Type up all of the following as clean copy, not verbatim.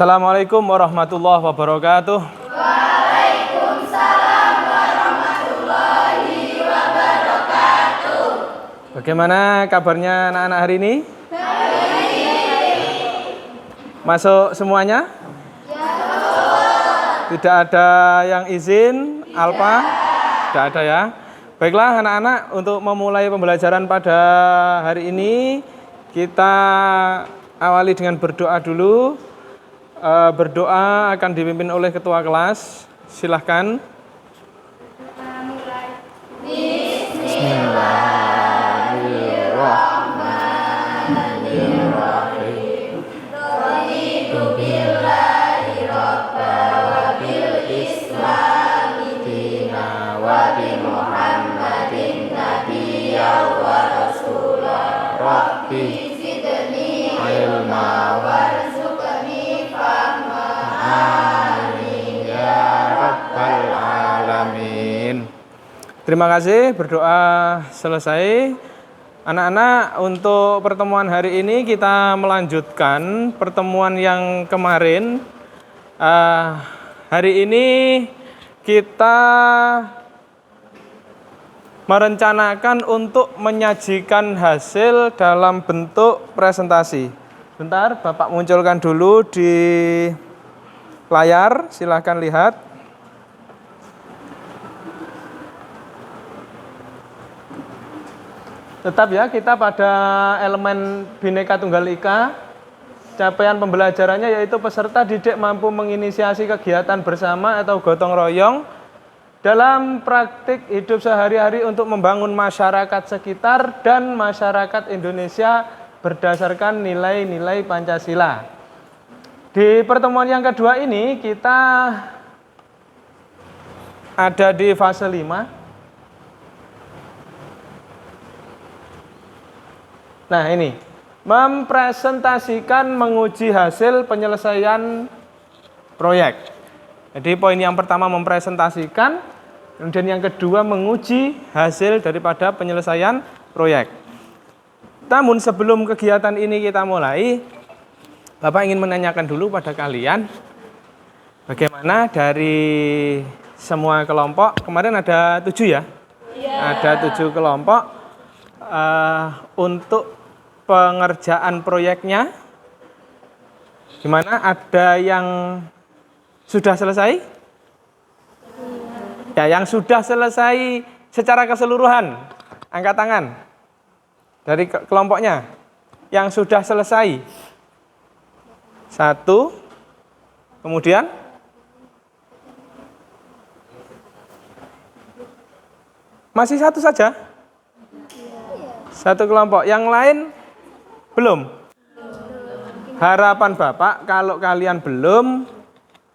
Assalamualaikum warahmatullahi wabarakatuh. Waalaikumsalam warahmatullahi wabarakatuh. Bagaimana kabarnya anak-anak hari ini? Masuk semuanya? Ya. Tidak ada yang izin, Alpa? Tidak ada ya. Baiklah anak-anak, untuk memulai pembelajaran pada hari ini, kita awali dengan berdoa dulu. Berdoa akan dipimpin oleh ketua kelas. Silahkan. Bismillahirrahmanirrahim. Raditu billahi robba wa bil islami dina wa bi Muhammadin nabiyya wa rasulah. Rabbi zidni ilma warzuqni fahma. Amin ya rabbal alamin. Terima kasih, berdoa selesai. Anak-anak, untuk pertemuan hari ini kita melanjutkan pertemuan yang kemarin. Hari ini kita merencanakan untuk menyajikan hasil dalam bentuk presentasi. Bentar, Bapak munculkan dulu di layar, silahkan lihat. Tetap ya, kita pada elemen Bhinneka Tunggal Ika. Capaian pembelajarannya yaitu peserta didik mampu menginisiasi kegiatan bersama atau gotong royong dalam praktik hidup sehari-hari untuk membangun masyarakat sekitar dan masyarakat Indonesia berdasarkan nilai-nilai Pancasila. Di pertemuan yang kedua ini kita ada di fase 5. Nah ini, mempresentasikan menguji hasil penyelesaian proyek. Jadi poin yang pertama mempresentasikan, kemudian yang kedua menguji hasil daripada penyelesaian proyek. Namun sebelum kegiatan ini kita mulai, Bapak ingin menanyakan dulu pada kalian, bagaimana dari semua kelompok, kemarin ada 7 ya? Yeah. Ada 7 kelompok untuk pengerjaan proyeknya. Gimana? Ada yang sudah selesai? Ya, yang sudah selesai secara keseluruhan, angkat tangan. Dari kelompoknya, yang sudah selesai. 1, kemudian? Masih 1 saja? 1 kelompok, yang lain belum? Harapan Bapak kalau kalian belum,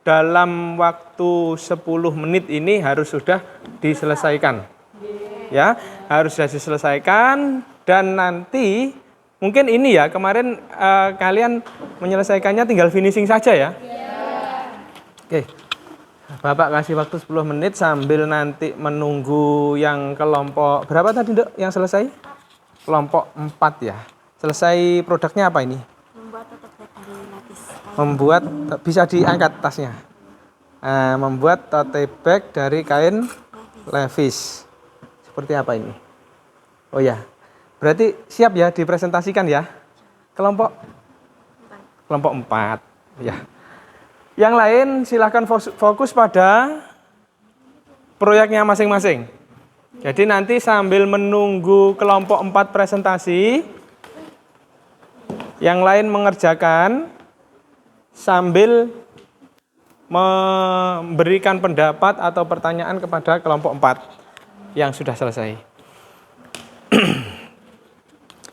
dalam waktu 10 menit ini harus sudah diselesaikan. Ya, harus sudah diselesaikan dan nanti mungkin ini ya, kemarin kalian menyelesaikannya tinggal finishing saja ya. Oke. Bapak kasih waktu 10 menit sambil nanti menunggu yang kelompok berapa tadi, Dok, yang selesai? Kelompok 4 ya. Selesai produknya apa ini? Membuat tote bag dari lapis. Membuat, bisa diangkat tasnya. Membuat tote bag dari kain levis. Seperti apa ini? Oh ya, berarti siap ya dipresentasikan ya? Kelompok 4 ya. Yang lain silahkan fokus pada proyeknya masing-masing. Jadi nanti sambil menunggu kelompok 4 presentasi, yang lain mengerjakan sambil memberikan pendapat atau pertanyaan kepada kelompok 4 yang sudah selesai.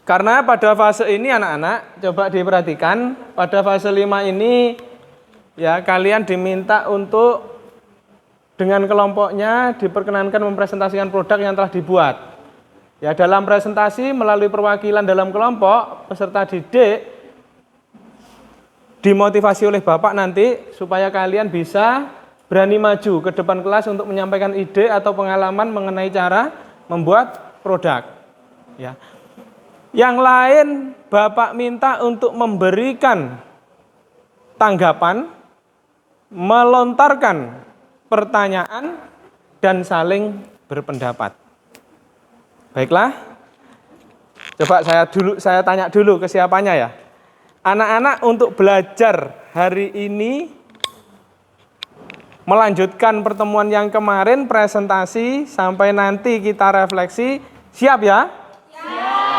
Karena pada fase ini anak-anak, coba diperhatikan, pada fase 5 ini ya kalian diminta untuk dengan kelompoknya diperkenankan mempresentasikan produk yang telah dibuat. Ya, dalam presentasi melalui perwakilan dalam kelompok, peserta didik dimotivasi oleh Bapak nanti supaya kalian bisa berani maju ke depan kelas untuk menyampaikan ide atau pengalaman mengenai cara membuat produk. Ya. Yang lain Bapak minta untuk memberikan tanggapan, melontarkan pertanyaan, dan saling berpendapat. Baiklah, coba saya tanya dulu ke siapanya ya. Anak-anak untuk belajar hari ini melanjutkan pertemuan yang kemarin, presentasi sampai nanti kita refleksi, siap ya?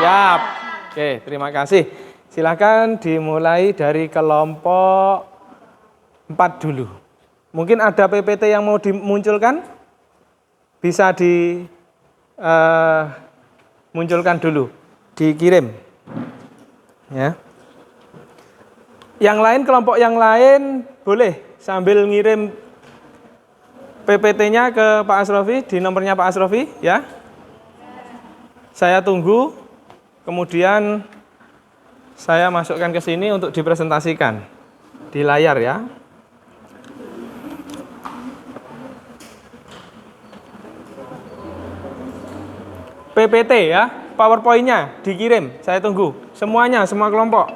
Siap. Oke, terima kasih. Silakan dimulai dari kelompok 4 dulu. Mungkin ada PPT yang mau dimunculkan? Bisa dimunculkan dulu, dikirim. Ya. Yang lain, kelompok yang lain boleh sambil ngirim PPT-nya ke Pak Asrofi, di nomornya Pak Asrofi, ya. Saya tunggu, kemudian saya masukkan ke sini untuk dipresentasikan di layar ya. PPT ya, PowerPoint-nya dikirim, saya tunggu. Semuanya, semua kelompok.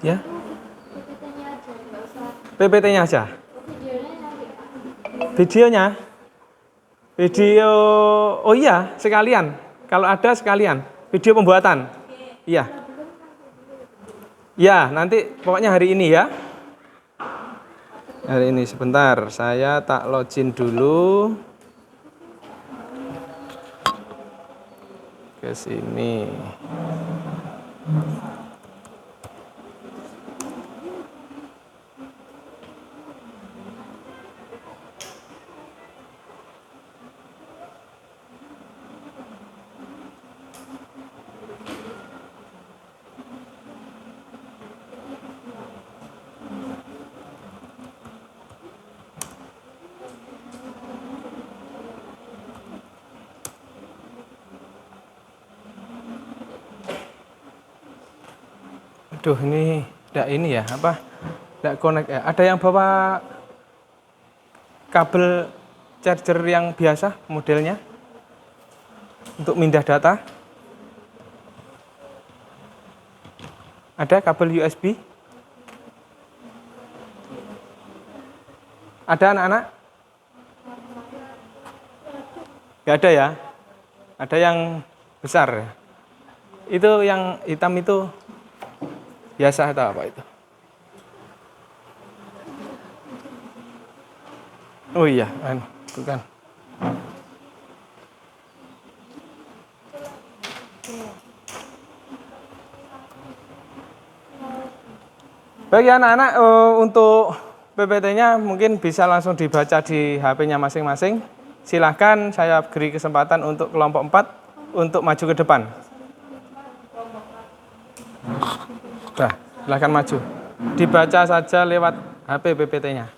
Ya. PPT-nya aja. Videonya? Video, oh iya, sekalian. Kalau ada sekalian. Video pembuatan. Iya. Ya, nanti pokoknya hari ini ya. Hari ini sebentar, saya tak login dulu ke sini. Aduh, ini enggak ini ya, apa? Enggak connect ya. Ada yang bawa kabel charger yang biasa modelnya untuk mindah data? Ada kabel USB? Ada anak-anak? Enggak ada ya? Ada yang besar ya? Itu yang hitam itu biasa atau apa itu? Oh iya, bukan. Bagi anak-anak, untuk PPT-nya mungkin bisa langsung dibaca di HP-nya masing-masing. Silahkan saya beri kesempatan untuk kelompok 4 untuk maju ke depan. Nah, silahkan maju. Dibaca saja lewat HP PPT-nya.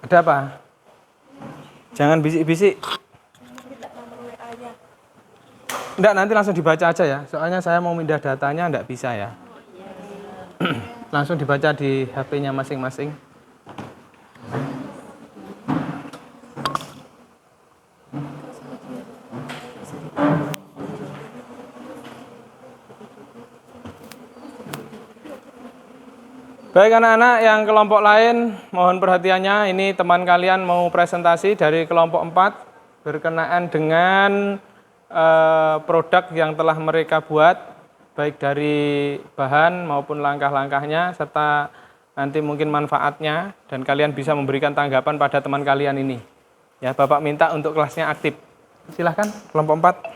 Ada apa? Jangan bisik-bisik. Enggak, nanti langsung dibaca aja ya. Soalnya saya mau pindah datanya enggak bisa ya. Langsung dibaca di HP-nya masing-masing. Baik anak-anak yang kelompok lain, mohon perhatiannya. Ini teman kalian mau presentasi dari kelompok 4 berkenaan dengan produk yang telah mereka buat, baik dari bahan maupun langkah-langkahnya, serta nanti mungkin manfaatnya, dan kalian bisa memberikan tanggapan pada teman kalian ini. Ya, Bapak minta untuk kelasnya aktif. Silahkan, kelompok 4.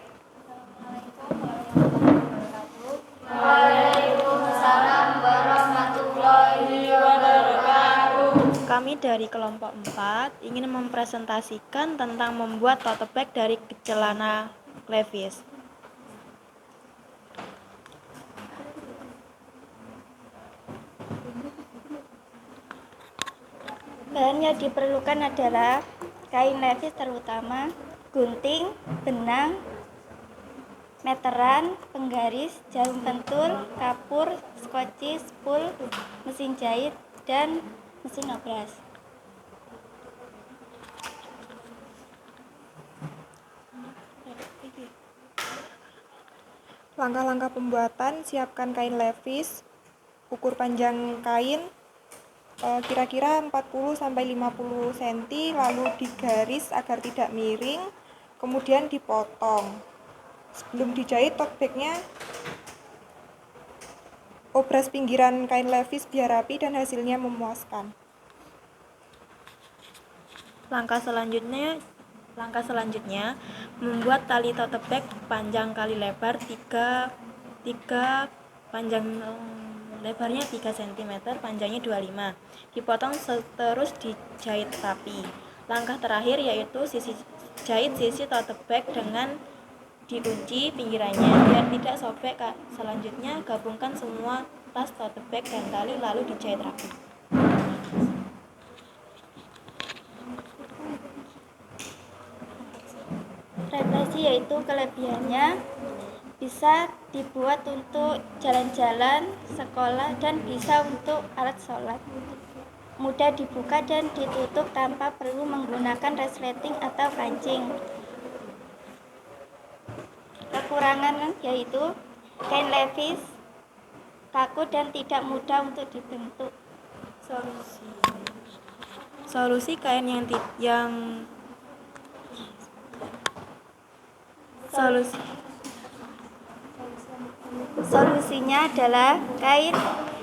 Kami dari kelompok 4 ingin mempresentasikan tentang membuat tote bag dari celana Levi's. Bahan yang diperlukan adalah kain levis terutama, gunting, benang, meteran, penggaris, jarum pentul, kapur, skoci, spool, mesin jahit, dan mesin obras. Langkah-langkah pembuatan: siapkan kain levis, ukur panjang kain kira-kira 40-50 cm, lalu digaris agar tidak miring, kemudian dipotong. Sebelum dijahit tote bagnya, obras pinggiran kain levis biar rapi dan hasilnya memuaskan. Langkah selanjutnya membuat tali tote bag panjang kali lebar 3 panjang lebarnya 3 cm, panjangnya 25. Dipotong terus dijahit rapi. Langkah terakhir yaitu jahit sisi tote bag dengan dikunci pinggirannya biar tidak sobek. Selanjutnya gabungkan semua tas tote bag dan tali lalu dijahit rapi. Refleksi yaitu kelebihannya bisa dibuat untuk jalan-jalan, sekolah, dan bisa untuk alat sholat. Mudah dibuka dan ditutup tanpa perlu menggunakan resleting atau kancing. Kekurangan yaitu kain levis kaku dan tidak mudah untuk dibentuk. Solusi kain Solusinya adalah kain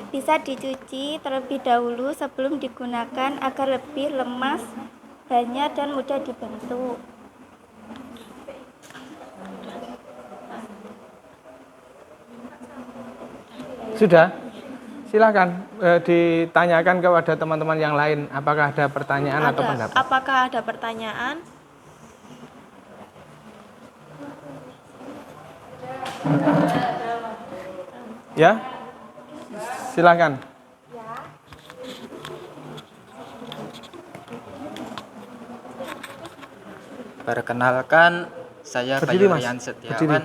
bisa dicuci terlebih dahulu sebelum digunakan agar lebih lemas bahannya dan mudah dibentuk. Sudah? Silakan ditanyakan kepada teman-teman yang lain. Apakah ada pertanyaan atau pendapat? Apakah ada pertanyaan? Ya? Silakan. Perkenalkan, saya Berdiri, Bayu Mas. Rian Berdiri. Setiawan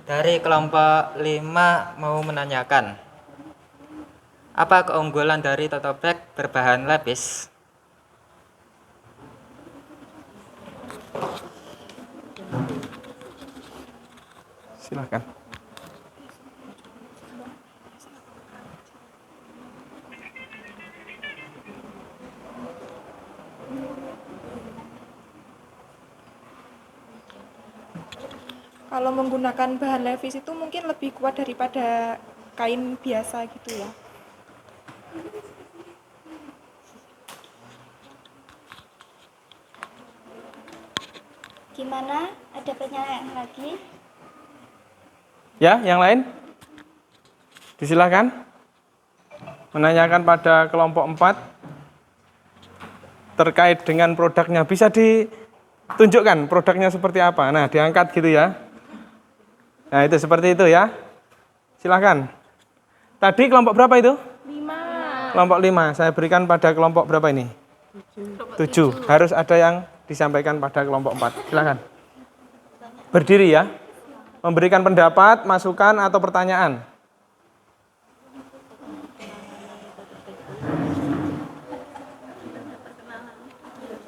dari kelompok 5 mau menanyakan, apa keunggulan dari tote bag berbahan levis? Silakan. Kalau menggunakan bahan levis itu mungkin lebih kuat daripada kain biasa gitu ya. Gimana? Ada pertanyaan lagi? Ya, yang lain? Disilakan. Menanyakan pada kelompok 4 terkait dengan produknya. Bisa ditunjukkan produknya seperti apa. Nah, diangkat gitu ya. Nah, itu seperti itu ya. Silakan. Tadi kelompok berapa itu? 5. Kelompok 5. Saya berikan pada kelompok berapa ini? 7. Harus ada yang disampaikan pada kelompok 4. Silakan. Berdiri ya. Memberikan pendapat, masukan atau pertanyaan.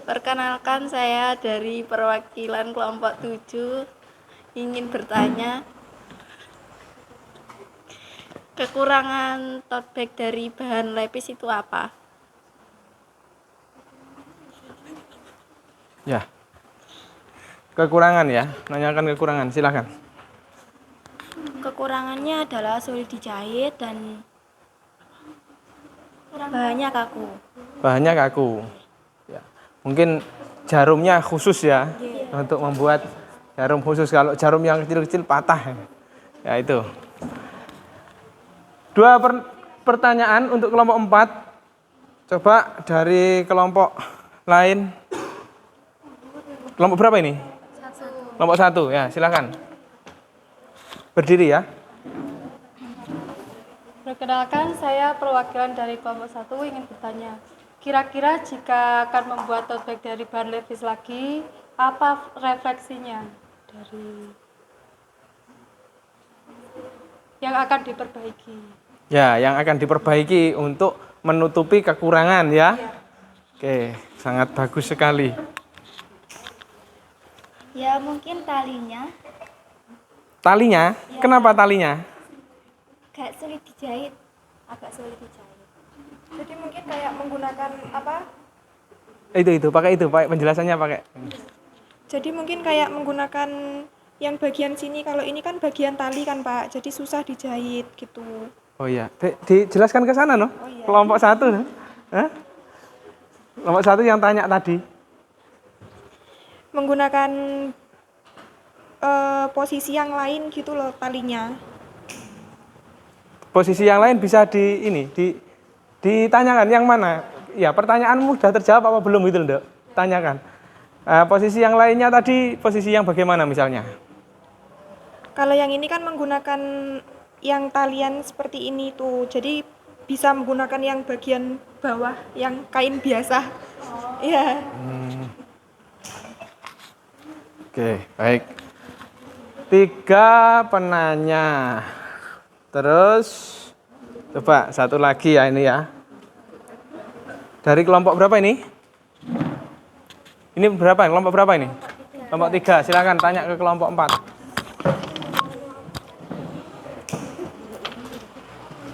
Perkenalkan, saya dari perwakilan kelompok 7 ingin bertanya, kekurangan tote bag dari bahan levis itu apa? Ya. Kekurangan ya, nanyakan kekurangan, silakan. Kekurangannya adalah sulit dijahit dan bahannya kaku. Bahannya kaku. Ya. Mungkin jarumnya khusus ya, untuk membuat jarum khusus. Kalau jarum yang kecil-kecil patah. Ya itu. 2 pertanyaan untuk kelompok 4. Coba dari kelompok lain. Kelompok berapa ini? 1. Kelompok 1, ya silakan. Berdiri ya. Perkenalkan, saya perwakilan dari kelompok 1 ingin bertanya, Kira-kira jika akan membuat tote bag dari bahan levis lagi, apa refleksinya dari yang akan diperbaiki? Ya, yang akan diperbaiki untuk menutupi kekurangan ya. Oke, sangat bagus sekali. Ya mungkin talinya Talinya, kenapa talinya? agak sulit dijahit, agak sulit dijahit. Jadi mungkin kayak menggunakan apa? Pakai penjelasannya pakai. Jadi mungkin kayak menggunakan yang bagian sini, kalau ini kan bagian tali kan Pak, jadi susah dijahit gitu. Oh iya, dijelaskan ke sana no? Oh iya. Kelompok 1 no? Hah? Kelompok 1 yang tanya tadi. Menggunakan posisi yang lain gitu loh talinya. Posisi yang lain bisa ditanyakan yang mana? Ya, pertanyaanmu sudah terjawab apa belum gitu loh, tanyakan. Posisi yang lainnya tadi, posisi yang bagaimana misalnya? Kalau yang ini kan menggunakan yang talian seperti ini tuh, jadi bisa menggunakan yang bagian bawah, yang kain biasa. Iya. Oke, baik. 3 penanya. Terus, coba satu lagi ya ini ya. Dari kelompok berapa ini? Ini berapa? Kelompok berapa ini? Kelompok 3, silakan tanya ke kelompok 4.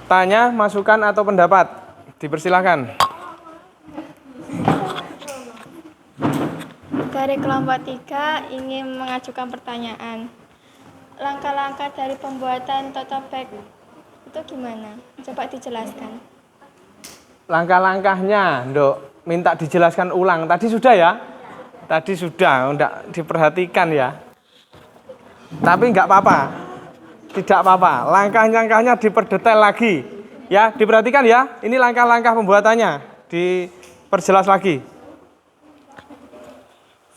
Tanya, masukan atau pendapat? Dipersilakan. Dari kelompok 3 ingin mengajukan pertanyaan. Langkah-langkah dari pembuatan tote bag itu gimana? Coba dijelaskan. Langkah-langkahnya, Nduk, minta dijelaskan ulang. Tadi sudah ya? Tadi sudah, enggak diperhatikan ya. Tapi enggak apa-apa. Tidak apa-apa. Langkah-langkahnya diperdetail lagi. Ya, diperhatikan ya. Ini langkah-langkah pembuatannya. Diperjelas lagi.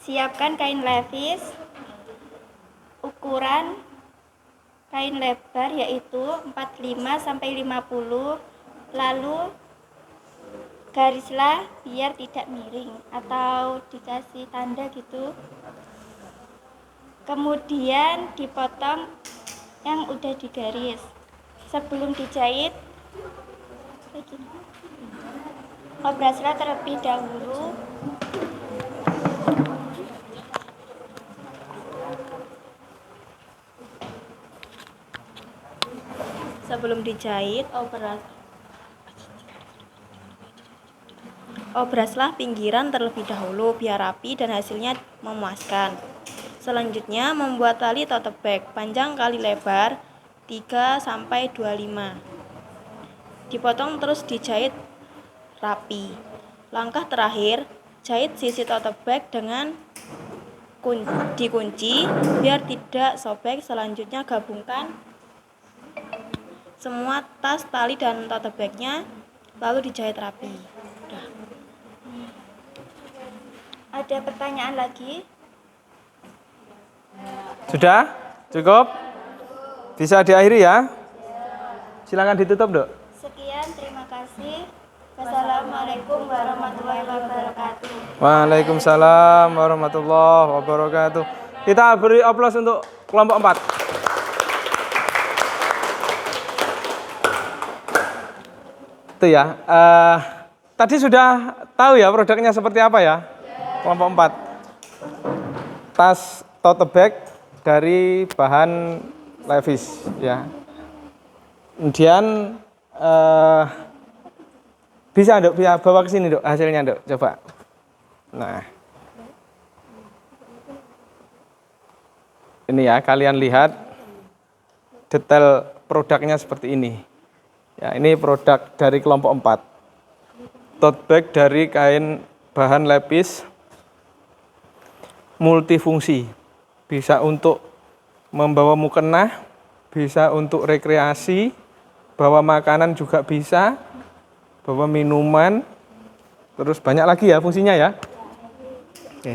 Siapkan kain levis, ukuran kain lebar yaitu 45 sampai 50, lalu garislah biar tidak miring atau dikasih tanda gitu. Kemudian dipotong yang udah digaris. Sebelum dijahit, obraslah terlebih dahulu. Sebelum dijahit, obraslah pinggiran terlebih dahulu biar rapi dan hasilnya memuaskan. Selanjutnya membuat tali tote bag panjang kali lebar 3 sampai 25. Dipotong terus dijahit rapi. Langkah terakhir, jahit sisi tote bag dengan dikunci biar tidak sobek. Selanjutnya gabungkan semua tas, tali, dan tote bagnya, lalu dijahit rapi. Udah. Ada pertanyaan lagi? Sudah? Cukup? Bisa diakhiri ya? Silakan ditutup, Dok. Sekian, terima kasih. Wassalamualaikum warahmatullahi wabarakatuh. Waalaikumsalam warahmatullahi wabarakatuh. Kita beri aplaus untuk kelompok 4. Itu ya. Tadi sudah tahu ya produknya seperti apa ya? Kelompok 4. Tas tote bag dari bahan levis ya. Kemudian bisa Dok, bisa bawa ke sini Dok hasilnya Dok, coba. Nah. Ini ya, kalian lihat detail produknya seperti ini. Ya, ini produk dari kelompok 4. Tote bag dari kain bahan lepis multifungsi. Bisa untuk membawa mukena, bisa untuk rekreasi, bawa makanan juga bisa, bawa minuman, terus banyak lagi ya fungsinya ya. Oke.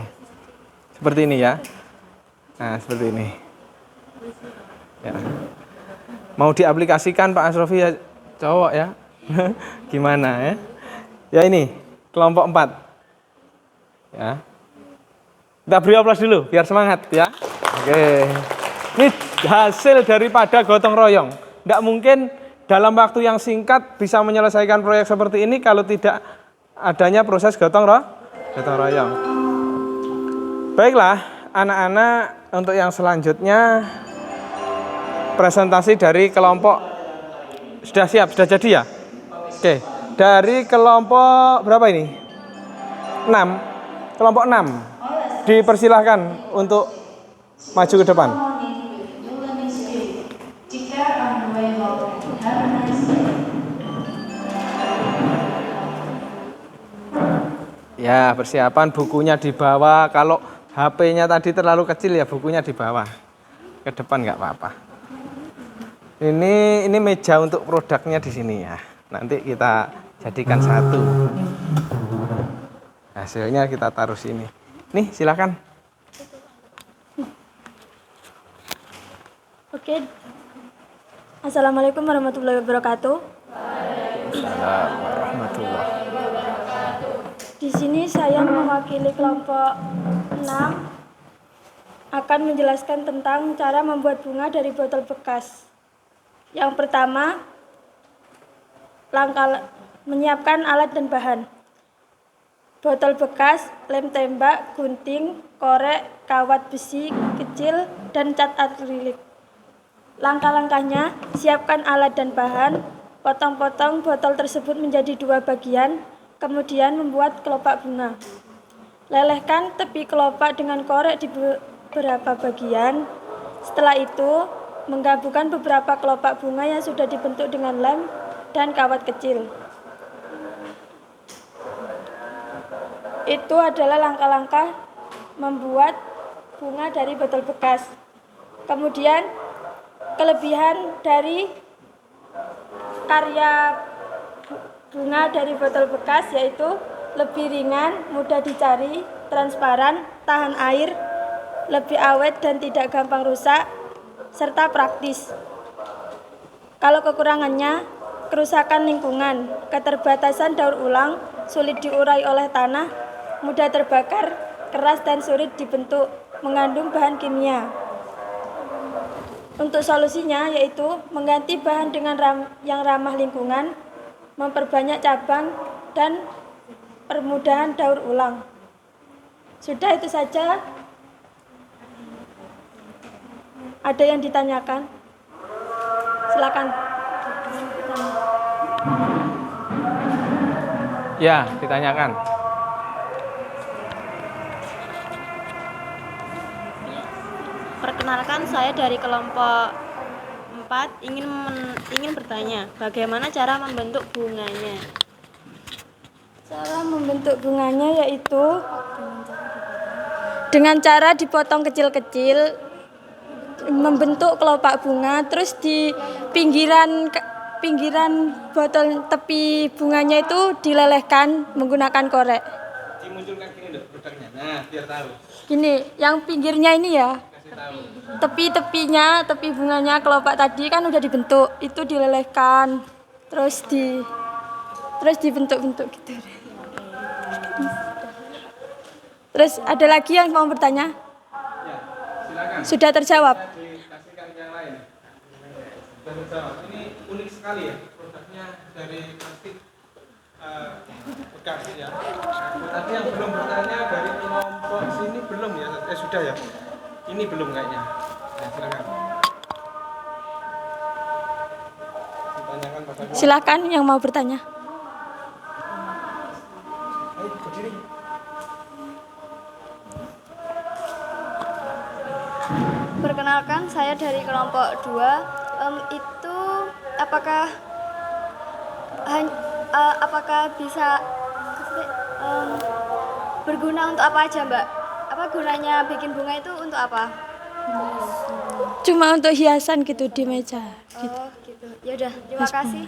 Seperti ini ya. Nah, seperti ini. Ya. Mau diaplikasikan Pak Asrofi ya, cowok ya. Gimana ya? Ya ini, kelompok 4. Ya. Kita beri aplaus dulu biar semangat ya. Oke. Ini hasil daripada gotong royong. Tidak mungkin dalam waktu yang singkat bisa menyelesaikan proyek seperti ini kalau tidak adanya proses gotong royong. Baiklah, anak-anak, untuk yang selanjutnya presentasi dari kelompok sudah siap, sudah jadi ya? Oke, dari kelompok berapa ini? 6. Kelompok 6. Dipersilahkan untuk maju ke depan. Ya, persiapan bukunya di bawah. Kalau HP-nya tadi terlalu kecil ya bukunya di bawah. Ke depan nggak apa-apa. Ini meja untuk produknya di sini ya. Nanti kita jadikan satu. Hasilnya kita taruh sini. Nih, silakan. Oke. Assalamualaikum warahmatullahi wabarakatuh. Waalaikumsalam warahmatullahi. Di sini saya mewakili kelompok 6 akan menjelaskan tentang cara membuat bunga dari botol bekas. Yang pertama, langkah menyiapkan alat dan bahan. Botol bekas, lem tembak, gunting, korek, kawat besi kecil, dan cat akrilik. Langkah-langkahnya, siapkan alat dan bahan, potong-potong botol tersebut menjadi 2 bagian, kemudian membuat kelopak bunga. Lelehkan tepi kelopak dengan korek di beberapa bagian. Setelah itu, menggabungkan beberapa kelopak bunga yang sudah dibentuk dengan lem dan kawat kecil. Itu adalah langkah-langkah membuat bunga dari botol bekas. Kemudian, kelebihan dari karya bunga dari botol bekas yaitu lebih ringan, mudah dicari, transparan, tahan air, lebih awet dan tidak gampang rusak, serta praktis. Kalau kekurangannya, kerusakan lingkungan, keterbatasan daur ulang, sulit diurai oleh tanah, mudah terbakar, keras dan sulit dibentuk, mengandung bahan kimia. Untuk solusinya yaitu mengganti bahan dengan yang ramah lingkungan, memperbanyak cabang, dan permudahan daur ulang. Sudah, itu saja. Ada yang ditanyakan? Silakan. Ya, ditanyakan. Perkenalkan, saya dari kelompok 4 ingin bertanya, bagaimana cara membentuk bunganya? Cara membentuk bunganya yaitu dengan cara dipotong kecil-kecil, membentuk kelopak bunga, terus di pinggiran botol tepi bunganya itu dilelehkan menggunakan korek. Dimunculkan gini deh produknya. Nah, biar tahu. Gini, yang pinggirnya ini ya. Kasih tahu. Tepi-tepinya, tepi bunganya kelopak tadi kan udah dibentuk, itu dilelehkan, terus dibentuk-bentuk gitu. Terus ada lagi yang mau bertanya? Ya, silakan. Sudah terjawab? Dikasihkan yang lain. Sudah terjawab. Ini unik sekali ya produknya dari plastik bekas ya. Tadi yang belum bertanya dari kelompok sini belum ya? Sudah ya? Ini belum kayaknya. Nah, silakan. Ditanyakan Bapak Ibu. Silakan yang mau bertanya. Ayo berdiri. Perkenalkan, saya dari kelompok 2. Itu apakah bisa berguna untuk apa aja, Mbak? Apa gunanya bikin bunga itu untuk apa? Cuma untuk hiasan gitu di meja. Oh, gitu. Ya udah, terima kasih.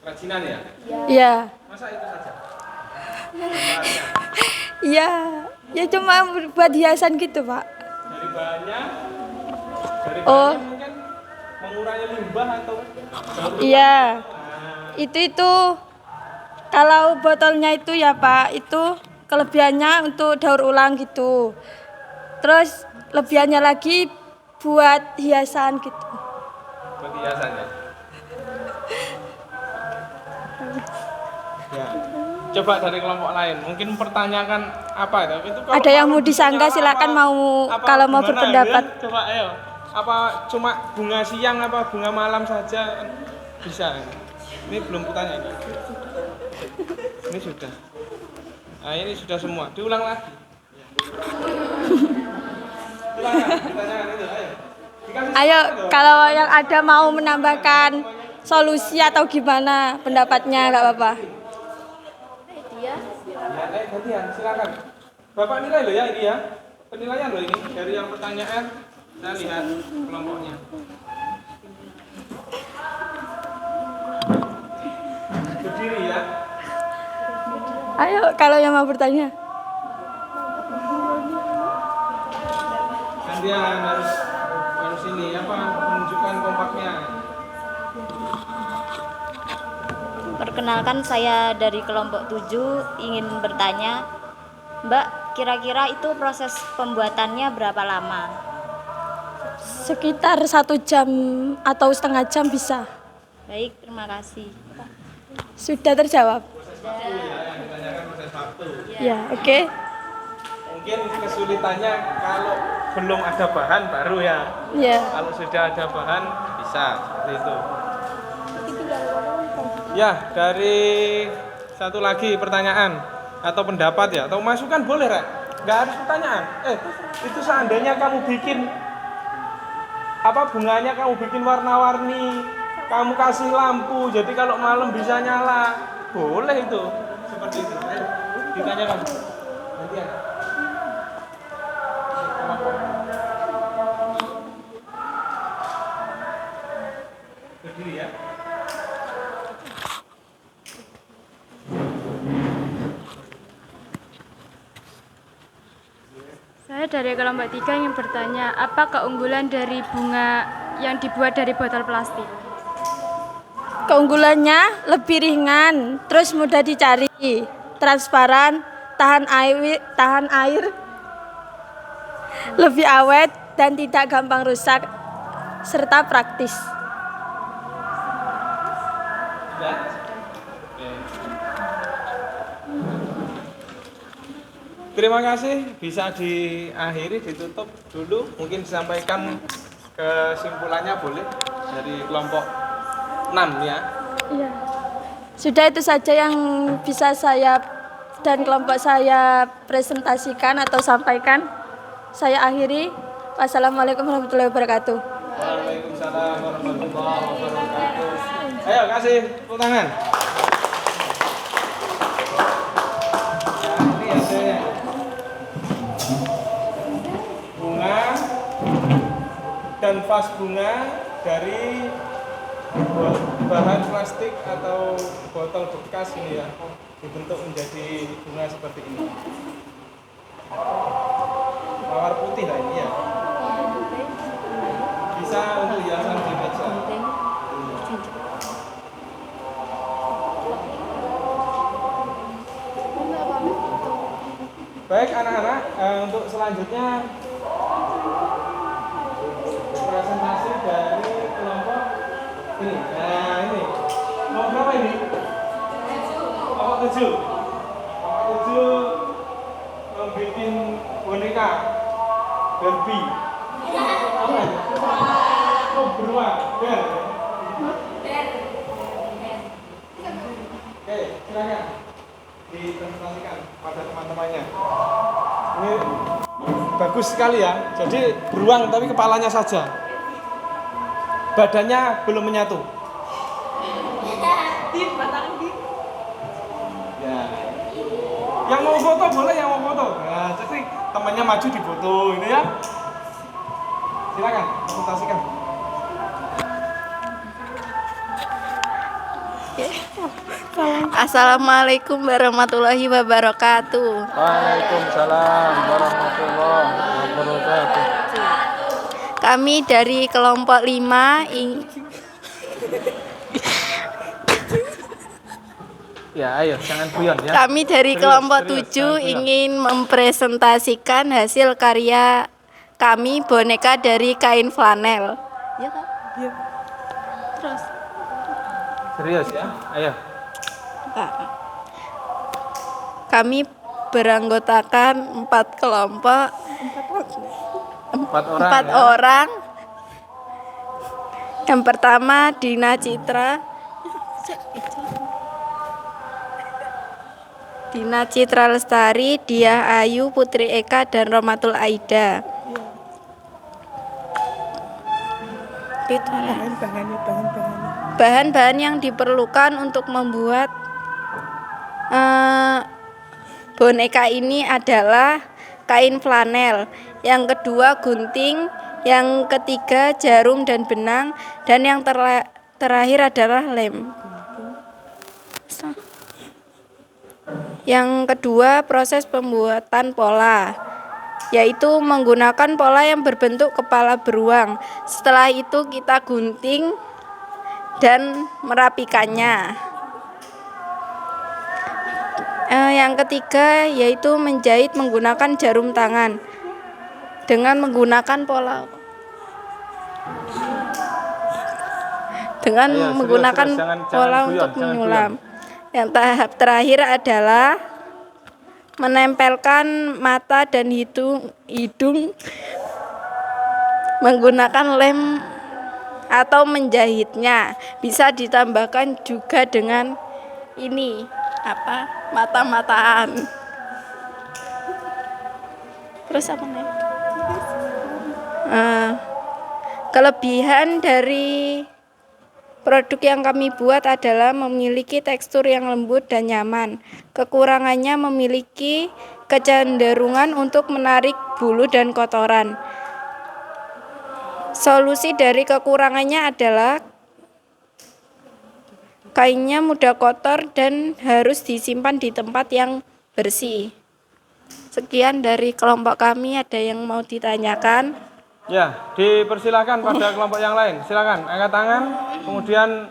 Kerajinan ya? Iya. Masa itu saja? Iya. Ya cuma buat hiasan gitu, Pak. Dari bahannya Oh, mungkin mengurangi limbah atau iya. Itu Kalau botolnya itu ya Pak, itu kelebihannya untuk daur ulang gitu. Terus lebihannya lagi buat hiasan gitu. Buat hiasan ya. Ya. Coba dari kelompok lain, mungkin pertanyakan apa itu? Kalau Ada yang mau malam disangka nyala silakan apa- mau apa kalau mau gimana, berpendapat. ya? Coba ayo. Apa cuma bunga siang apa bunga malam saja bisa? Ini belum bertanya ini. Ini sudah. Nah, ini sudah semua. Diulang lagi. Silakan, ditanyakan itu, ayo. Dikasih Ayo semangat, kalau yang ada mau menambahkan solusi atau gimana pendapatnya nggak apa-apa. Ya, gantian, silakan. Bapak nilai loh ya ini ya. Penilaian loh ini dari yang pertanyaan. Saya lihat kelompoknya. Berdiri ya. Ayo kalau yang mau bertanya. Gantian harus ini apa menunjukkan kompaknya. Perkenalkan, saya dari kelompok 7 ingin bertanya, Mbak, kira-kira itu proses pembuatannya berapa lama? Sekitar 1 jam atau setengah jam bisa. Baik, terima kasih. Sudah terjawab. Proses waktu ya yang ditanyakan proses waktu. Ya, oke. Mungkin kesulitannya kalau belum ada bahan baru ya. Ya. Kalau sudah ada bahan bisa seperti itu. Ya, dari satu lagi pertanyaan atau pendapat ya, atau masukan boleh, Rek? Nggak harus pertanyaan. Itu seandainya kamu bikin apa bunganya kamu bikin warna-warni, kamu kasih lampu, jadi kalau malam bisa nyala, boleh itu. Seperti itu. Ayo, ditanyakan. Gantian. Berdiri ya. Saya dari kelompok 3 ingin bertanya, apa keunggulan dari bunga yang dibuat dari botol plastik? Keunggulannya lebih ringan, terus mudah dicari, transparan, tahan air, lebih awet dan tidak gampang rusak, serta praktis. Ya. Oke. Terima kasih, bisa diakhiri, ditutup dulu. Mungkin disampaikan kesimpulannya boleh dari kelompok 6 ya. Iya. Sudah itu saja yang bisa saya dan kelompok saya presentasikan atau sampaikan. Saya akhiri. Wassalamualaikum warahmatullahi wabarakatuh. Waalaikumsalam warahmatullahi wabarakatuh. Ayo kasih tepuk tangan. Ya, ini hasilnya. Bunga dan vas bunga dari bahan plastik atau botol bekas ini ya, dibentuk menjadi bunga seperti ini. Mawar putih lah ini ya. Bisa untuk hiasan di meja. Baik anak-anak, untuk selanjutnya presentasi dari kelompok ini. Nah ini, kelompok berapa ini? Kelompok 7. Kelompok 7 membuat boneka Barbie. Apa? Oh beruang, ber. Oke, silakan dipresentasikan pada teman-temannya. Ini bagus sekali ya. Jadi beruang tapi kepalanya saja. Badannya belum menyatu. Ya. Yang mau foto boleh, yang mau foto. Nah, jadi temannya maju di foto ini ya. Silakan presentasikan. Assalamualaikum warahmatullahi wabarakatuh. Waalaikumsalam warahmatullahi wabarakatuh. Kami dari kelompok 5 Ya, Ya, ayo jangan guyon ya. Kami dari Serius, kelompok serius, 7 jangan guyon. ingin mempresentasikan hasil karya kami boneka dari kain flanel. Ya kan? Terus Serius ya. Ayo. kami beranggotakan 4 kelompok, 4 orang. 4 ya. orang. Yang pertama Dina Citra, Dina Citra Lestari, Diah Ayu, Putri Eka, dan Romatul Aida. Bahan-bahan yang diperlukan untuk membuat boneka ini adalah kain flanel, yang kedua gunting, yang ketiga jarum dan benang, dan yang terakhir adalah lem. Yang kedua proses pembuatan pola, yaitu menggunakan pola yang berbentuk kepala beruang. Setelah itu kita gunting dan merapikannya. Yang ketiga yaitu menjahit menggunakan jarum tangan dengan menggunakan pola. Ayo, serius, jangan pola guyon, untuk jangan menyulam. Yang tahap terakhir adalah menempelkan mata dan hidung menggunakan lem atau menjahitnya. Bisa ditambahkan juga dengan ini mata-mataan. Terus apa nih? Kelebihan dari produk yang kami buat adalah memiliki tekstur yang lembut dan nyaman. Kekurangannya memiliki kecenderungan untuk menarik bulu dan kotoran. Solusi dari kekurangannya adalah kainnya mudah kotor dan harus disimpan di tempat yang bersih. Sekian dari kelompok kami, ada yang mau ditanyakan? Ya, dipersilakan pada kelompok yang lain. Silakan angkat tangan, kemudian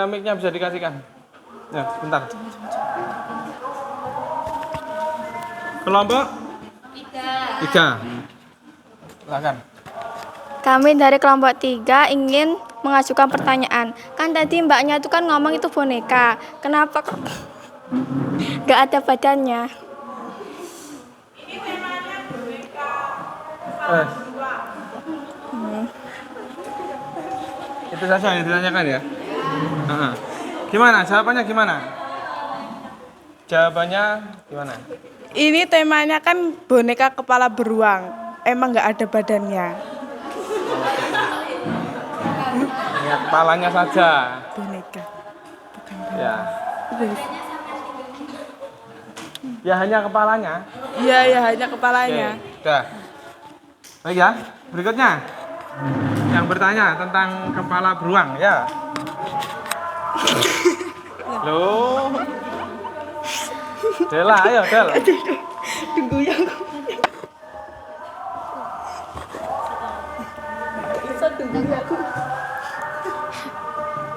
mic-nya bisa dikasihkan. Ya, sebentar. Kelompok 3. Silakan. Kami dari kelompok 3 ingin mengajukan pertanyaan. Kan tadi mbaknya itu kan ngomong itu boneka. Kenapa kok nggak ada badannya? Itu saja yang ditanyakan ya. Gimana? Jawabannya gimana? Jawabannya gimana? Ini temanya kan boneka kepala beruang. Emang nggak ada badannya. Ya, kepalanya saja. Boneka. Ya. Ya hanya kepalanya. Iya, ya hanya kepalanya. Oke, udah. Baik ya, berikutnya. Yang bertanya tentang kepala beruang ya. Loh. Dela, ayo Del. Tunggu yang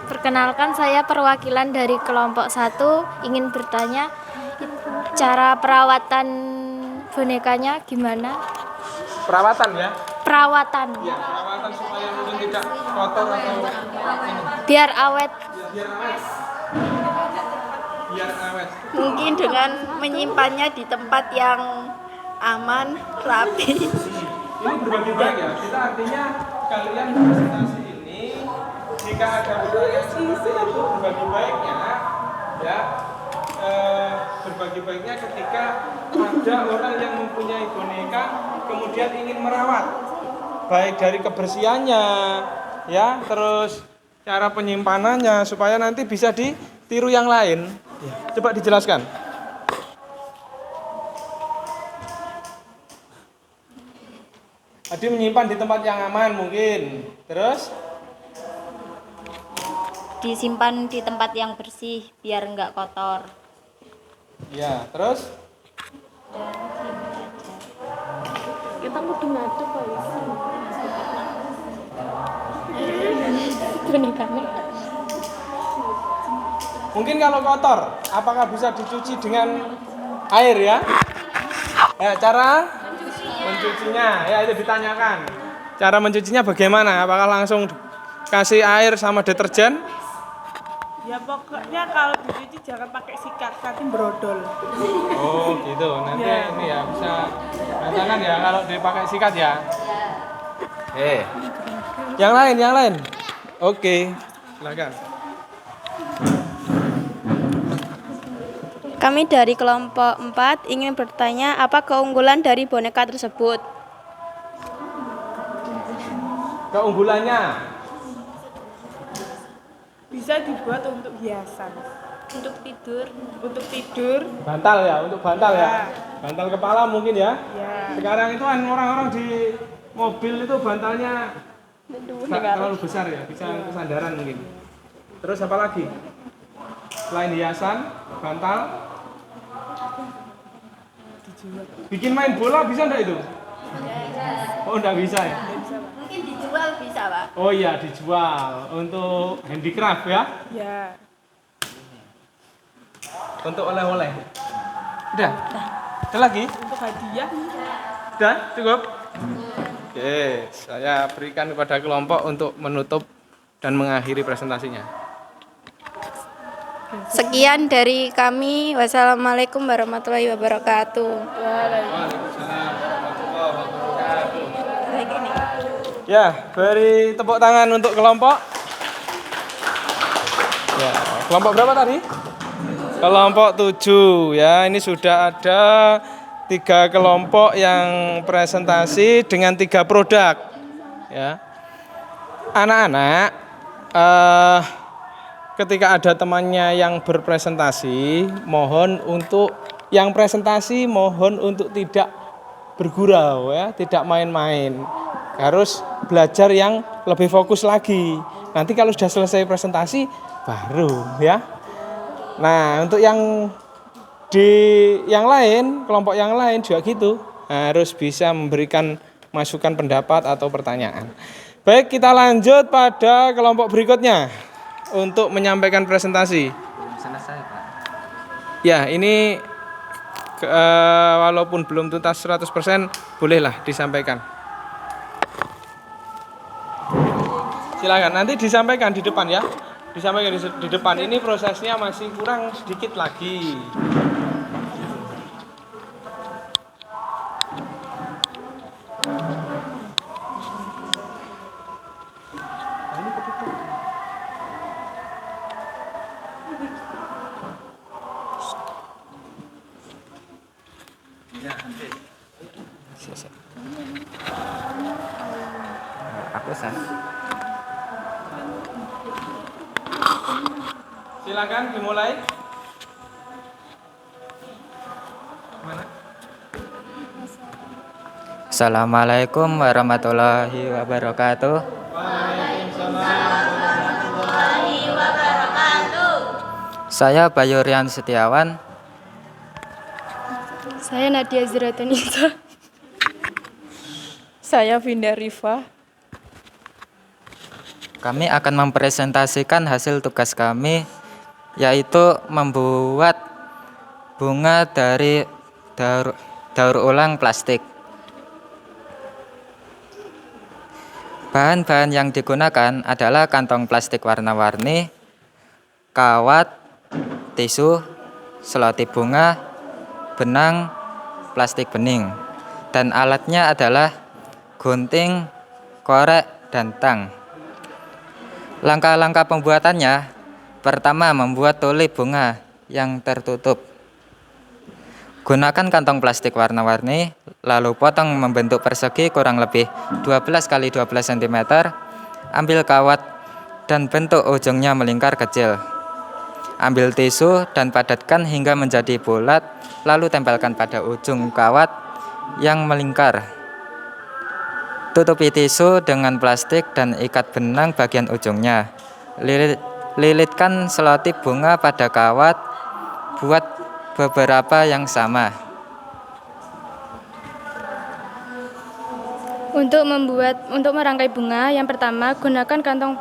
Perkenalkan, saya perwakilan dari kelompok 1 ingin bertanya cara perawatan bonekanya gimana? Perawatan ya. Perawatan Ya, perawatan supaya mungkin tidak kotor atau ini. biar awet. Biar awet. Mungkin dengan menyimpannya di tempat yang aman, rapi. Ini berbagi baik ya. Kita artinya kalian presentasi ini jika ada pertanyaan seperti itu berbagi baiknya ya. Berbagi baiknya ketika ada orang yang mempunyai boneka kemudian ingin merawat, baik dari kebersihannya ya, terus cara penyimpanannya supaya nanti bisa ditiru yang lain. Coba dijelaskan. Adi menyimpan di tempat yang aman mungkin. Terus Disimpan di tempat yang bersih biar nggak kotor. ya, terus Kita kudu ngadep bonekanya. Mungkin kalau kotor, apakah bisa dicuci dengan air ya? Ya, cara mencucinya, ya itu ditanyakan. Cara mencucinya bagaimana? Apakah langsung kasih air sama deterjen? Ya pokoknya kalau dicuci jangan pakai sikat, nanti brodol. Oh gitu, nanti ini ya bisa katakan ya kalau dipakai sikat ya. Yang lain. Oke, silakan. Kami dari kelompok 4 ingin bertanya apa keunggulan dari boneka tersebut. Keunggulannya Bisa dibuat untuk hiasan, Untuk tidur, untuk tidur. bantal ya, untuk bantal ya. Ya. Bantal kepala mungkin ya. Ya, Sekarang itu kan orang-orang di mobil itu bantalnya nggak terlalu besar ya, bisa untuk sandaran mungkin. Terus apa lagi? Selain hiasan, bantal, bikin main bola bisa enggak itu? Oh enggak bisa ya? Mungkin dijual bisa, Pak. Oh iya dijual untuk handicraft ya, ya. untuk oleh-oleh. Udah? Ada lagi? Untuk hadiah. Udah? Cukup? Oke, saya berikan kepada kelompok untuk menutup dan mengakhiri presentasinya. Sekian dari kami. Wassalamualaikum warahmatullahi wabarakatuh. Waalaikumsalam warahmatullahi wabarakatuh. Ya, beri tepuk tangan untuk kelompok. Ya, kelompok berapa tadi? Kelompok 7 ya. Ini sudah ada 3 kelompok yang presentasi dengan 3 produk. Ya. Anak-anak, ketika ada temannya yang berpresentasi, mohon untuk yang presentasi mohon untuk tidak bergurau ya, tidak main-main. Harus belajar yang lebih fokus lagi. Nanti kalau sudah selesai presentasi baru ya. Nah, untuk yang lain, kelompok yang lain juga gitu, harus bisa memberikan masukan pendapat atau pertanyaan. Baik, kita lanjut pada kelompok berikutnya untuk menyampaikan presentasi. Selesai, Pak. Ya, ini walaupun belum tuntas 100%, bolehlah disampaikan. Silakan, nanti disampaikan di depan ya. Disampaikan di depan. Ini prosesnya masih kurang sedikit lagi. Aku sah. Silakan dimulai. Mana? Assalamualaikum warahmatullahi wabarakatuh. Saya Bayurian Setiawan. Saya Nadia Ziratunisa. Saya Vinda Rifa. Kami akan mempresentasikan hasil tugas kami, yaitu membuat bunga dari daur ulang plastik. Bahan-bahan yang digunakan adalah kantong plastik warna-warni, kawat, tisu, selotip bunga, benang, plastik bening, dan alatnya adalah gunting, korek, dan tang. Langkah-langkah pembuatannya, pertama membuat tuli bunga yang tertutup. Gunakan kantong plastik warna-warni, lalu potong membentuk persegi kurang lebih 12 x 12 cm. Ambil kawat dan bentuk ujungnya melingkar kecil. Ambil tisu dan padatkan hingga menjadi bulat, lalu tempelkan pada ujung kawat yang melingkar. Tutupi tisu dengan plastik dan ikat benang bagian ujungnya. Lilitkan selotip bunga pada kawat, buat beberapa yang sama. Untuk merangkai bunga, yang pertama gunakan kantong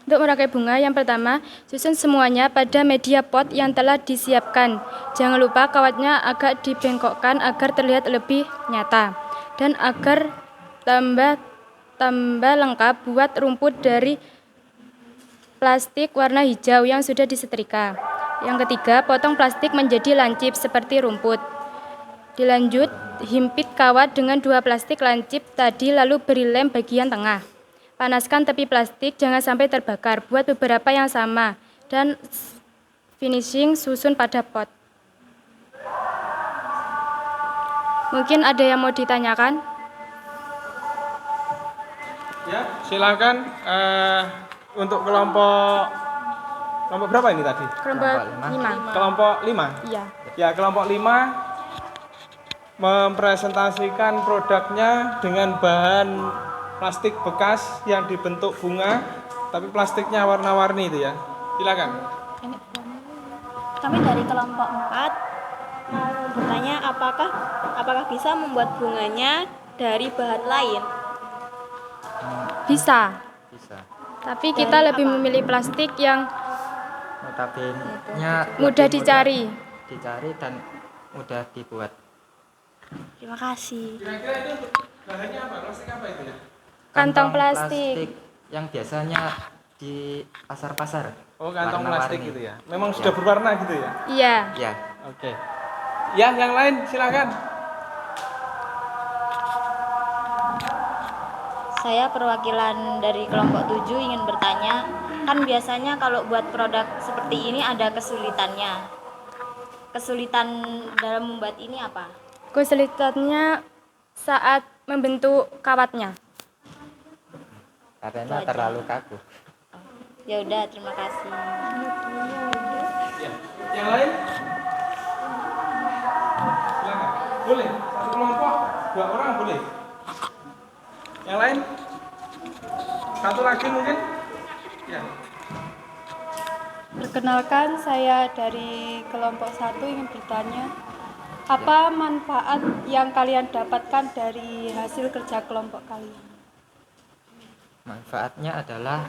Untuk merangkai bunga, yang pertama, susun semuanya pada media pot yang telah disiapkan. Jangan lupa kawatnya agak dibengkokkan agar terlihat lebih nyata. Dan agar tambah lengkap, buat rumput dari plastik warna hijau yang sudah disetrika. Yang ketiga, potong plastik menjadi lancip seperti rumput. Dilanjut, himpit kawat dengan 2 plastik lancip tadi lalu beri lem bagian tengah. Panaskan tepi plastik, jangan sampai terbakar. Buat beberapa yang sama. Dan finishing susun pada pot. Mungkin ada yang mau ditanyakan? Ya, silakan untuk kelompok berapa ini tadi? Kelompok 5. Kelompok 5? Iya. Ya, kelompok 5 mempresentasikan produknya dengan bahan plastik bekas yang dibentuk bunga, tapi plastiknya warna-warni itu ya. Silakan. Kami dari kelompok 4 bertanya apakah bisa membuat bunganya dari bahan lain? Bisa. Tapi kita Dari lebih apa? memilih plastik yang Notabene-nya mudah lebih dicari. dan mudah dibuat. Terima kasih. Kira-kira itu untuk bahannya apa? Plastik apa itu ya? Kantong plastik. Yang biasanya di pasar-pasar. Oh, kantong plastik Warna-warni. gitu ya. Memang sudah berwarna gitu ya? Iya. Ya. Oke. Ya, yang lain silakan. Saya perwakilan dari kelompok 7 ingin bertanya, kan biasanya kalau buat produk seperti ini ada kesulitannya. Kesulitan dalam membuat ini apa? Kesulitannya saat membentuk kawatnya. Karena terlalu kaku. Ya udah, terima kasih. Ya. Yang lain? Silakan. Boleh. Satu kelompok 2 orang boleh. Yang lain? Satu lagi mungkin? Ya. Perkenalkan, saya dari kelompok 1 ingin bertanya, apa manfaat yang kalian dapatkan dari hasil kerja kelompok kalian? Manfaatnya adalah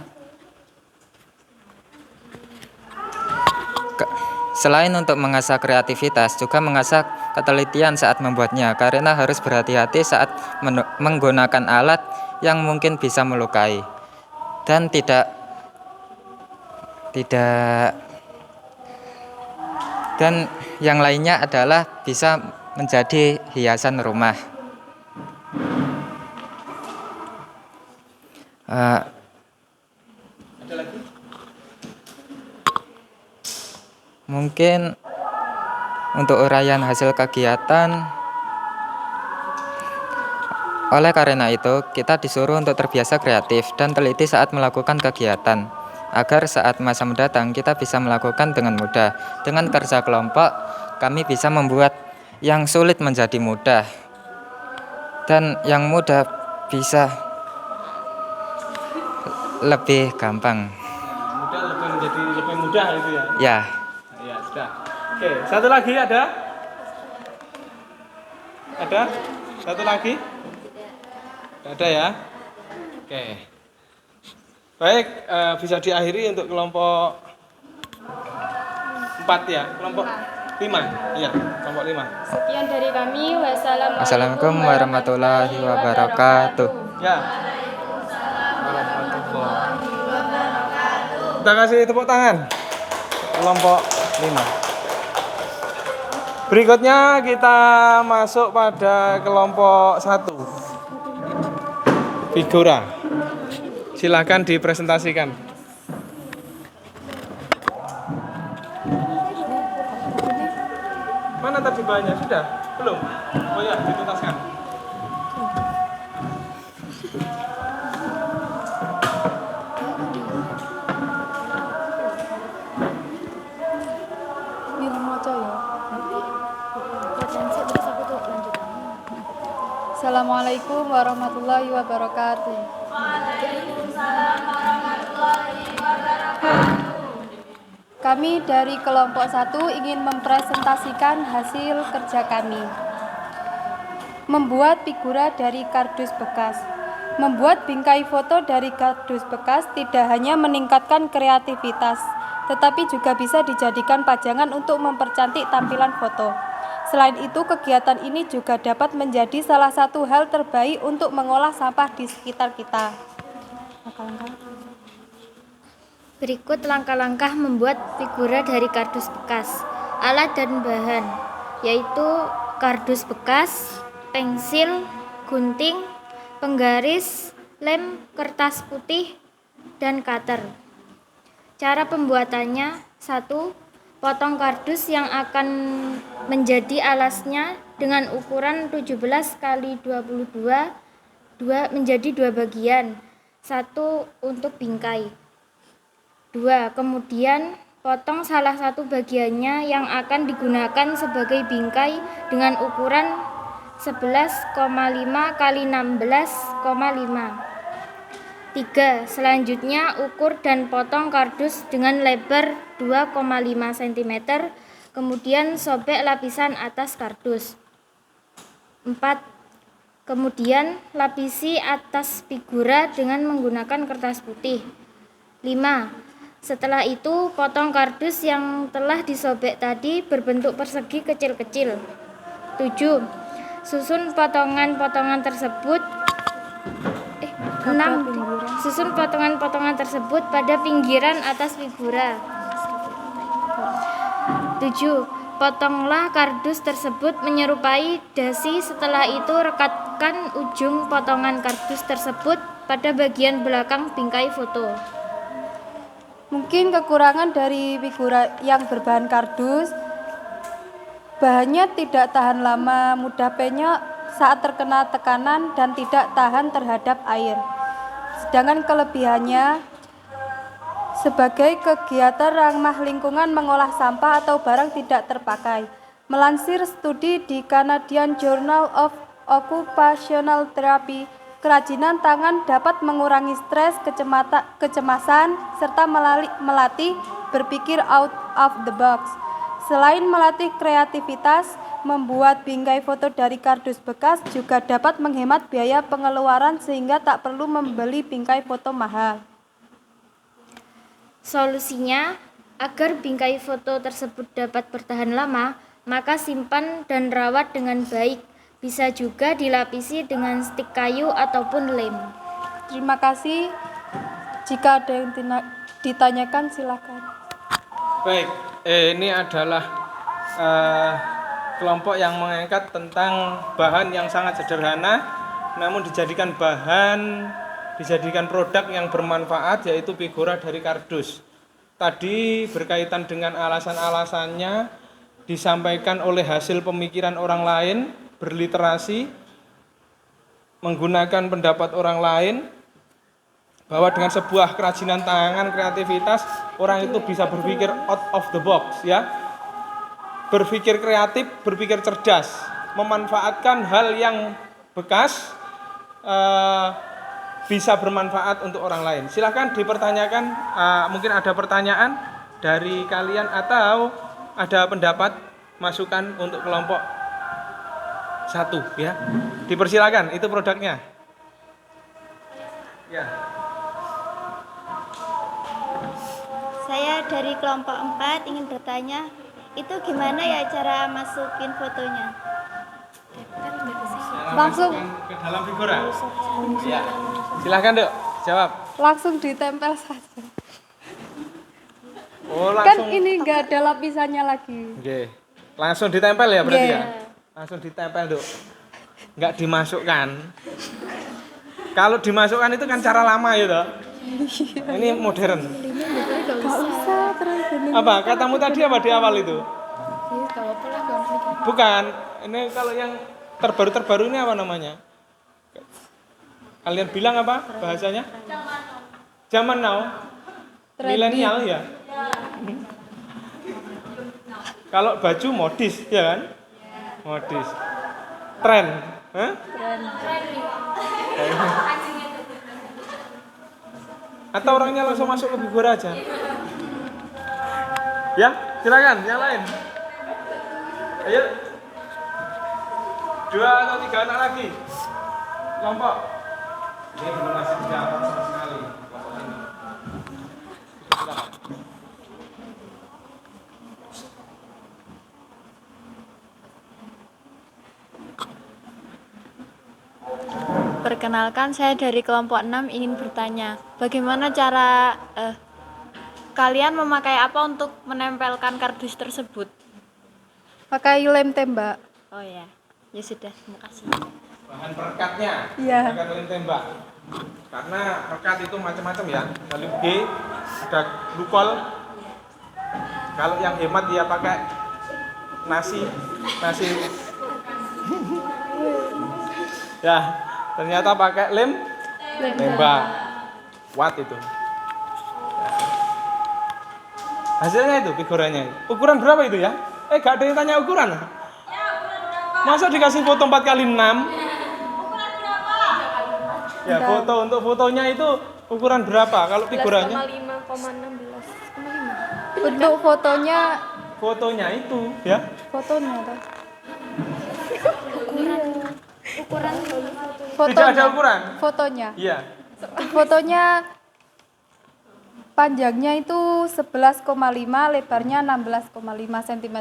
selain untuk mengasah kreativitas, juga mengasah ketelitian saat membuatnya, karena harus berhati-hati saat menggunakan alat yang mungkin bisa melukai, dan dan yang lainnya adalah bisa menjadi hiasan rumah. Ada lagi? Mungkin untuk uraian hasil kegiatan, oleh karena itu kita disuruh untuk terbiasa kreatif dan teliti saat melakukan kegiatan, agar saat masa mendatang kita bisa melakukan dengan mudah. Dengan kerja kelompok, kami bisa membuat yang sulit menjadi mudah, dan yang mudah bisa lebih gampang. Mudah menjadi lebih mudah itu ya. Ya. Ya, sudah. Oke, satu lagi ada? Ada? Satu lagi? Tidak ada ya? Oke. Baik, bisa diakhiri untuk kelompok 4 ya, kelompok 5. Iya, kelompok 5. Sekian dari kami. Wassalamualaikum warahmatullahi wabarakatuh. Ya. Kita kasih tepuk tangan. Kelompok 5. Berikutnya kita masuk pada kelompok 1. Figura. Silakan dipresentasikan. Mana tadi bahannya? Sudah? Belum? Oh ya, dituntaskan. Assalamualaikum warahmatullahi wabarakatuh. Kami dari kelompok 1 ingin mempresentasikan hasil kerja kami. Membuat figura dari kardus bekas. Membuat bingkai foto dari kardus bekas tidak hanya meningkatkan kreativitas, tetapi juga bisa dijadikan pajangan untuk mempercantik tampilan foto. Selain itu, kegiatan ini juga dapat menjadi salah satu hal terbaik untuk mengolah sampah di sekitar kita. Berikut langkah-langkah membuat figura dari kardus bekas. Alat dan bahan, yaitu kardus bekas, pensil, gunting, penggaris, lem, kertas putih, dan cutter. Cara pembuatannya: 1. Potong kardus yang akan menjadi alasnya dengan ukuran 17 x 22 menjadi 2 bagian, 1 untuk bingkai. 2. Kemudian potong salah satu bagiannya yang akan digunakan sebagai bingkai dengan ukuran 11,5 x 16,5. 3. Selanjutnya ukur dan potong kardus dengan lebar 2,5 cm, kemudian sobek lapisan atas kardus. 4. Kemudian lapisi atas figura dengan menggunakan kertas putih. 5. Setelah itu potong kardus yang telah disobek tadi berbentuk persegi kecil-kecil. 7. Susun potongan-potongan tersebut 6. Susun potongan-potongan tersebut pada pinggiran atas figura. 7. Potonglah kardus tersebut menyerupai dasi. Setelah itu rekatkan ujung potongan kardus tersebut pada bagian belakang bingkai foto. Mungkin kekurangan dari figura yang berbahan kardus, bahannya tidak tahan lama, mudah penyok saat terkena tekanan, dan tidak tahan terhadap air. Sedangkan kelebihannya sebagai kegiatan ramah lingkungan mengolah sampah atau barang tidak terpakai. Melansir studi di Canadian Journal of Occupational Therapy, kerajinan tangan dapat mengurangi stres, kecemasan, serta melatih berpikir out of the box. Selain melatih kreativitas, membuat bingkai foto dari kardus bekas juga dapat menghemat biaya pengeluaran sehingga tak perlu membeli bingkai foto mahal. Solusinya, agar bingkai foto tersebut dapat bertahan lama, maka simpan dan rawat dengan baik. Bisa juga dilapisi dengan stik kayu ataupun lem. Terima kasih. Jika ada yang ditanyakan, silakan. Baik, ini adalah kelompok yang mengangkat tentang bahan yang sangat sederhana, namun dijadikan produk yang bermanfaat, yaitu figura dari kardus. Tadi berkaitan dengan alasan-alasannya disampaikan oleh hasil pemikiran orang lain, berliterasi, menggunakan pendapat orang lain, bahwa dengan sebuah kerajinan tangan, kreativitas, orang itu bisa berpikir out of the box, ya. Berpikir kreatif, berpikir cerdas, memanfaatkan hal yang bekas, bisa bermanfaat untuk orang lain. Silahkan dipertanyakan, mungkin ada pertanyaan dari kalian atau ada pendapat, masukan untuk kelompok 1, ya. Dipersilakan, itu produknya. Ya. Saya dari kelompok 4 ingin bertanya, itu gimana ya cara masukin fotonya? Langsung ke dalam figura. Ya. Silahkan, Dok, jawab. Langsung ditempel saja. Oh, Kan langsung. ini enggak ada lapisannya lagi. Oke. Langsung ditempel ya berarti Oke. ya? Langsung ditempel, Dok. Enggak dimasukkan. Kalau dimasukkan itu kan cara lama ya, Dok. Ini modern. Enggak usah terus ini. Apa? Katamu tadi apa di awal itu? Bukan. Ini kalau yang terbaru-terbaru ini apa namanya? Kalian bilang apa bahasanya? Zaman now. Milenial ya. Kalau baju modis ya kan? Modis. Tren. Hah? Atau orangnya langsung masuk ke figura aja? Ya, silakan yang lain. Ayo. 2 atau 3 anak lagi. Kelompok. Ini belum masih didapat sama sekali kelompok ini. Silakan. Perkenalkan, saya dari kelompok 6 ingin bertanya, bagaimana cara kalian memakai apa untuk menempelkan kardus tersebut? Pakai lem tembak. Oh ya, ya sudah, terima kasih. Bahan perekatnya, Iya. perekat lem tembak. Karena perekat itu macam-macam ya. Ada lem G, ada glukol. Kalau yang hemat dia pakai nasi. Ya, ternyata pakai lem tembak. Watt itu. Ya. Hasilnya itu figurannya. Ukuran berapa itu ya? Gak ada yang tanya ukuran. Masa dikasih foto 4x6? Ya, foto untuk fotonya itu ukuran berapa? Kalau figurannya? 5,16,5. Untuk Fotonya itu, ya. fotonya toh. Ukuran Tidak ada ukuran. Fotonya. Iya. Fotonya panjangnya itu 11,5, lebarnya 16,5 cm.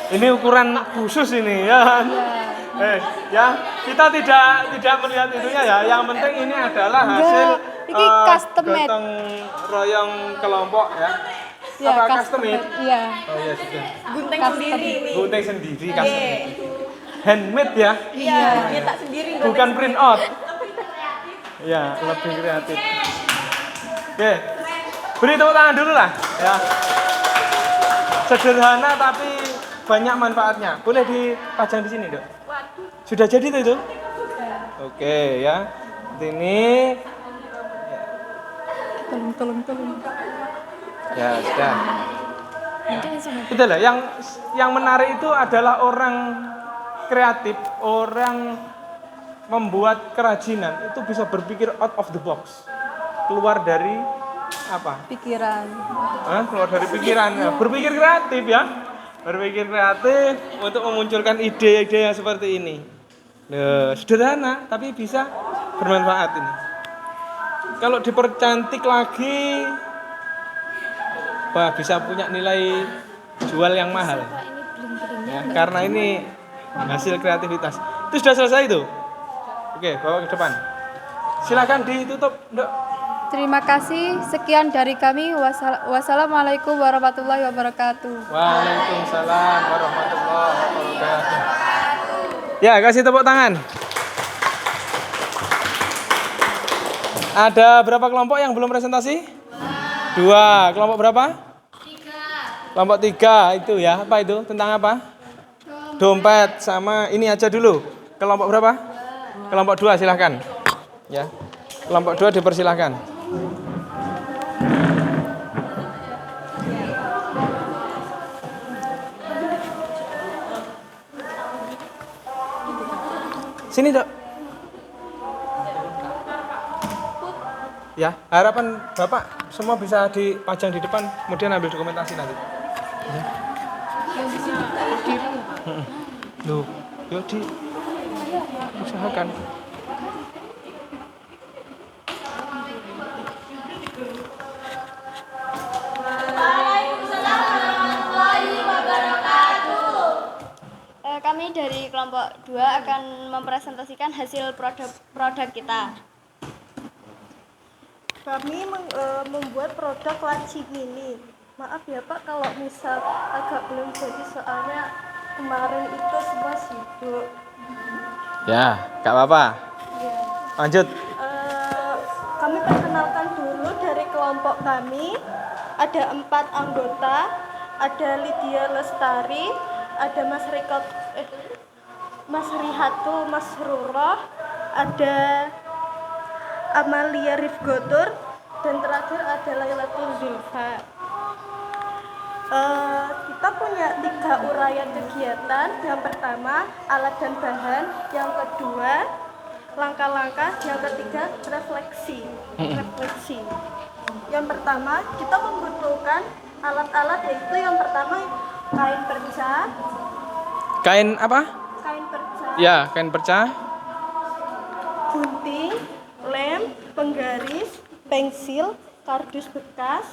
Ini ukuran khusus ini ya. Ya, kita tidak melihat itunya ya. Yang penting ini adalah hasil ini custom made. gotong royong kelompok ya. Ya, Apa custom custom made? Iya. Oh ya sudah. gunting sendiri ini. Gunting sendiri custom made. Handmade ya. Iya, nyetak sendiri. Bukan print out. Ya, lebih kreatif. Oke. Beri tepuk tangan dulu lah ya. Sederhana tapi banyak manfaatnya. Boleh dipajang di sini, Dok. Sudah jadi tuh itu? Oke ya. Ini Tolong. ya sudah. Betul lah. Yang menarik itu adalah orang kreatif, orang membuat kerajinan itu bisa berpikir out of the box, keluar dari apa? Pikiran. Keluar dari pikiran, ya. Berpikir kreatif ya, berpikir kreatif untuk memunculkan ide-ide yang seperti ini. Sederhana tapi bisa bermanfaat ini. Kalau dipercantik lagi, bisa punya nilai jual yang mahal. Ya, karena ini hasil kreativitas. Itu sudah selesai itu. Oke, bawa ke depan. Silakan ditutup, Dok. Terima kasih. Sekian dari kami. Wassalamualaikum warahmatullahi wabarakatuh. Waalaikumsalam warahmatullahi wabarakatuh. Ya, kasih tepuk tangan. Ada berapa kelompok yang belum presentasi? 2. Kelompok berapa? 3. Kelompok 3 itu ya. Apa itu? Tentang apa? Dompet sama ini aja dulu. Kelompok berapa? Kelompok 2 silahkan. Ya. Kelompok 2 dipersilahkan. Sini, Dok. Ya, harapan Bapak semua bisa dipajang di depan, kemudian ambil dokumentasi nanti. Ya. Loh, yuk usahakan. Kami dari kelompok 2 akan mempresentasikan hasil produk kita. Kami membuat produk laci mini. Maaf ya Pak kalau misal agak belum jadi soalnya kemarin itu semua sibuk. Ya, gak apa-apa. Lanjut. Kami perkenalkan dulu dari kelompok kami. Ada 4 anggota. Ada Lydia Lestari, ada Mas Rihatul Masrurah, ada Amalia Rifgotur, dan terakhir ada Lailatul Zulfa. Kita punya 3 uraian kegiatan. Yang pertama, alat dan bahan. Yang kedua, langkah-langkah. Yang ketiga, refleksi. Yang pertama, kita membutuhkan alat-alat, yaitu yang pertama kain perca. Kain apa? Ya, kain perca. gunting, lem, penggaris, pensil, kardus bekas,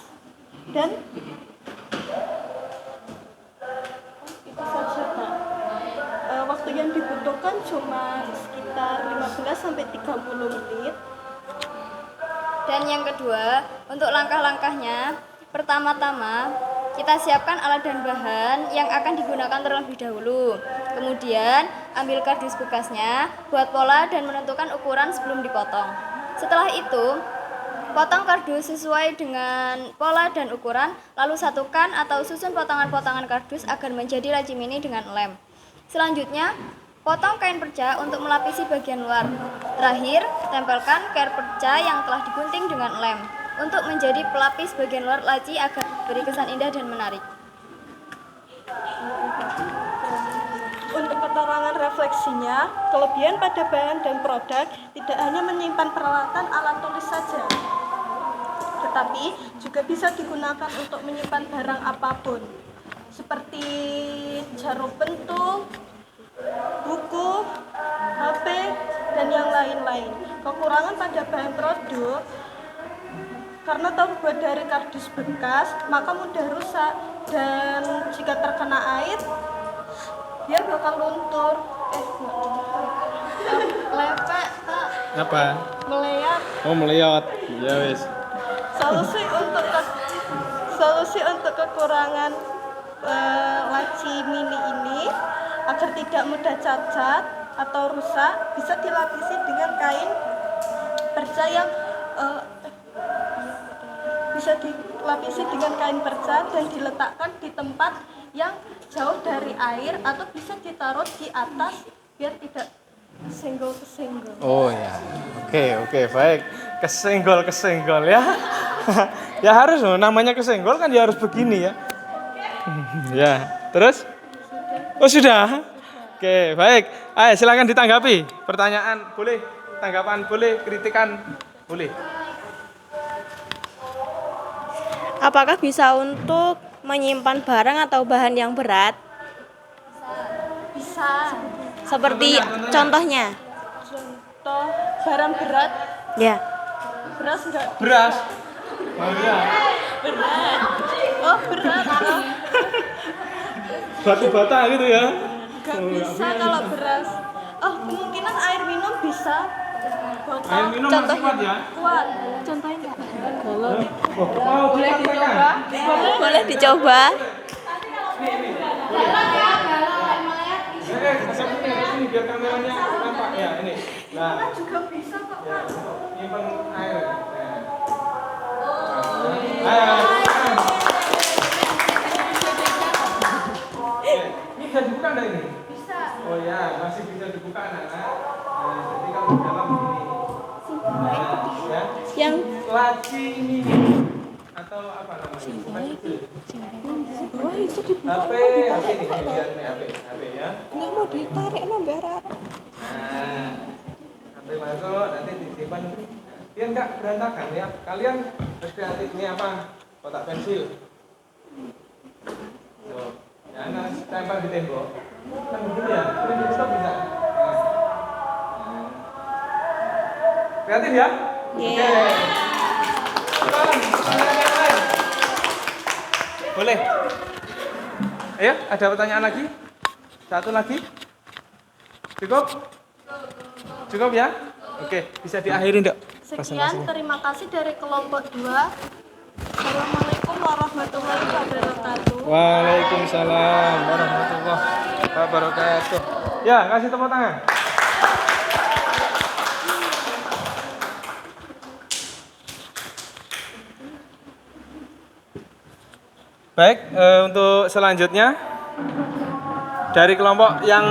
dan itu saja, Pak. Waktu yang dibutuhkan cuma sekitar 15 sampai 30 menit. Dan yang kedua, untuk langkah-langkahnya, pertama-tama kita siapkan alat dan bahan yang akan digunakan terlebih dahulu. Kemudian, ambil kardus bekasnya, buat pola dan menentukan ukuran sebelum dipotong. Setelah itu, potong kardus sesuai dengan pola dan ukuran, lalu satukan atau susun potongan-potongan kardus agar menjadi laci mini dengan lem. Selanjutnya, potong kain perca untuk melapisi bagian luar. Terakhir, tempelkan kain perca yang telah digunting dengan lem untuk menjadi pelapis bagian luar laci agar beri kesan indah dan menarik. Untuk keterangan refleksinya, kelebihan pada bahan dan produk tidak hanya menyimpan peralatan alat tulis saja, tetapi juga bisa digunakan untuk menyimpan barang apapun, seperti jarum pentul, buku, HP, dan yang lain-lain. Kekurangan pada bahan produk, karena terbuat dari kardus bekas, maka mudah rusak, dan jika terkena air, dia bakal luntur. Lepek, Pak. Apa? Meleat. Oh, melihat. Ya wis. Solusi untuk kekurangan laci mini ini agar tidak mudah cacat atau rusak, bisa dilapisi dengan kain perca yang dan diletakkan di tempat yang jauh dari air atau bisa ditaruh di atas biar tidak kesenggol. Oh ya. Oke, baik. Kesenggol ya. Ya harus loh, namanya kesenggol kan ya harus begini ya. Ya, terus? Oh sudah. Oke, baik. Ayo silakan ditanggapi. Pertanyaan boleh, tanggapan boleh, kritikan boleh. Apakah bisa untuk menyimpan barang atau bahan yang berat? Bisa. Seperti contohnya? Contoh barang berat. Ya. Beras enggak? Beras. Oh iya. Berat. Oh, berat. Batu bata gitu ya. Enggak bisa kalau beras. Oh, kemungkinan air minum bisa. Botol. Air minum masih kuat ya? Kuat. Contohnya enggak? Boleh dicoba? Boleh dicoba. Ini biar kameranya nampak ya ini. Nah, juga bisa kok, Pak. nyimpen air. Ini bisa dibuka enggak ini? Bisa. Oh ya, masih bisa dibuka anak-anak. Nah, jadi kalau di dalam ini. Ya. Yang laci ini atau apa namanya? HP ini lihat nih HP ya. Nggak mau ditarik nombor. Nah, HP masuk nanti disimpan. Biar nggak berantakan ya. Kalian harus kreatif. Ini apa? Kotak pensil. Tuh. Ya, nah, tempel di tembok. Kan begini ya. Ini stop bisa. Nah. Kreatif ya? Oke. Boleh. Ayo, ada pertanyaan lagi? Satu lagi? Cukup? Cukup ya? Oke, bisa diakhiri Dok. Sekian, terima kasih dari kelompok 2. Assalamualaikum warahmatullahi wabarakatuh. Waalaikumsalam warahmatullahi wabarakatuh. Ya, kasih tepuk tangan. Baik, untuk selanjutnya dari kelompok yang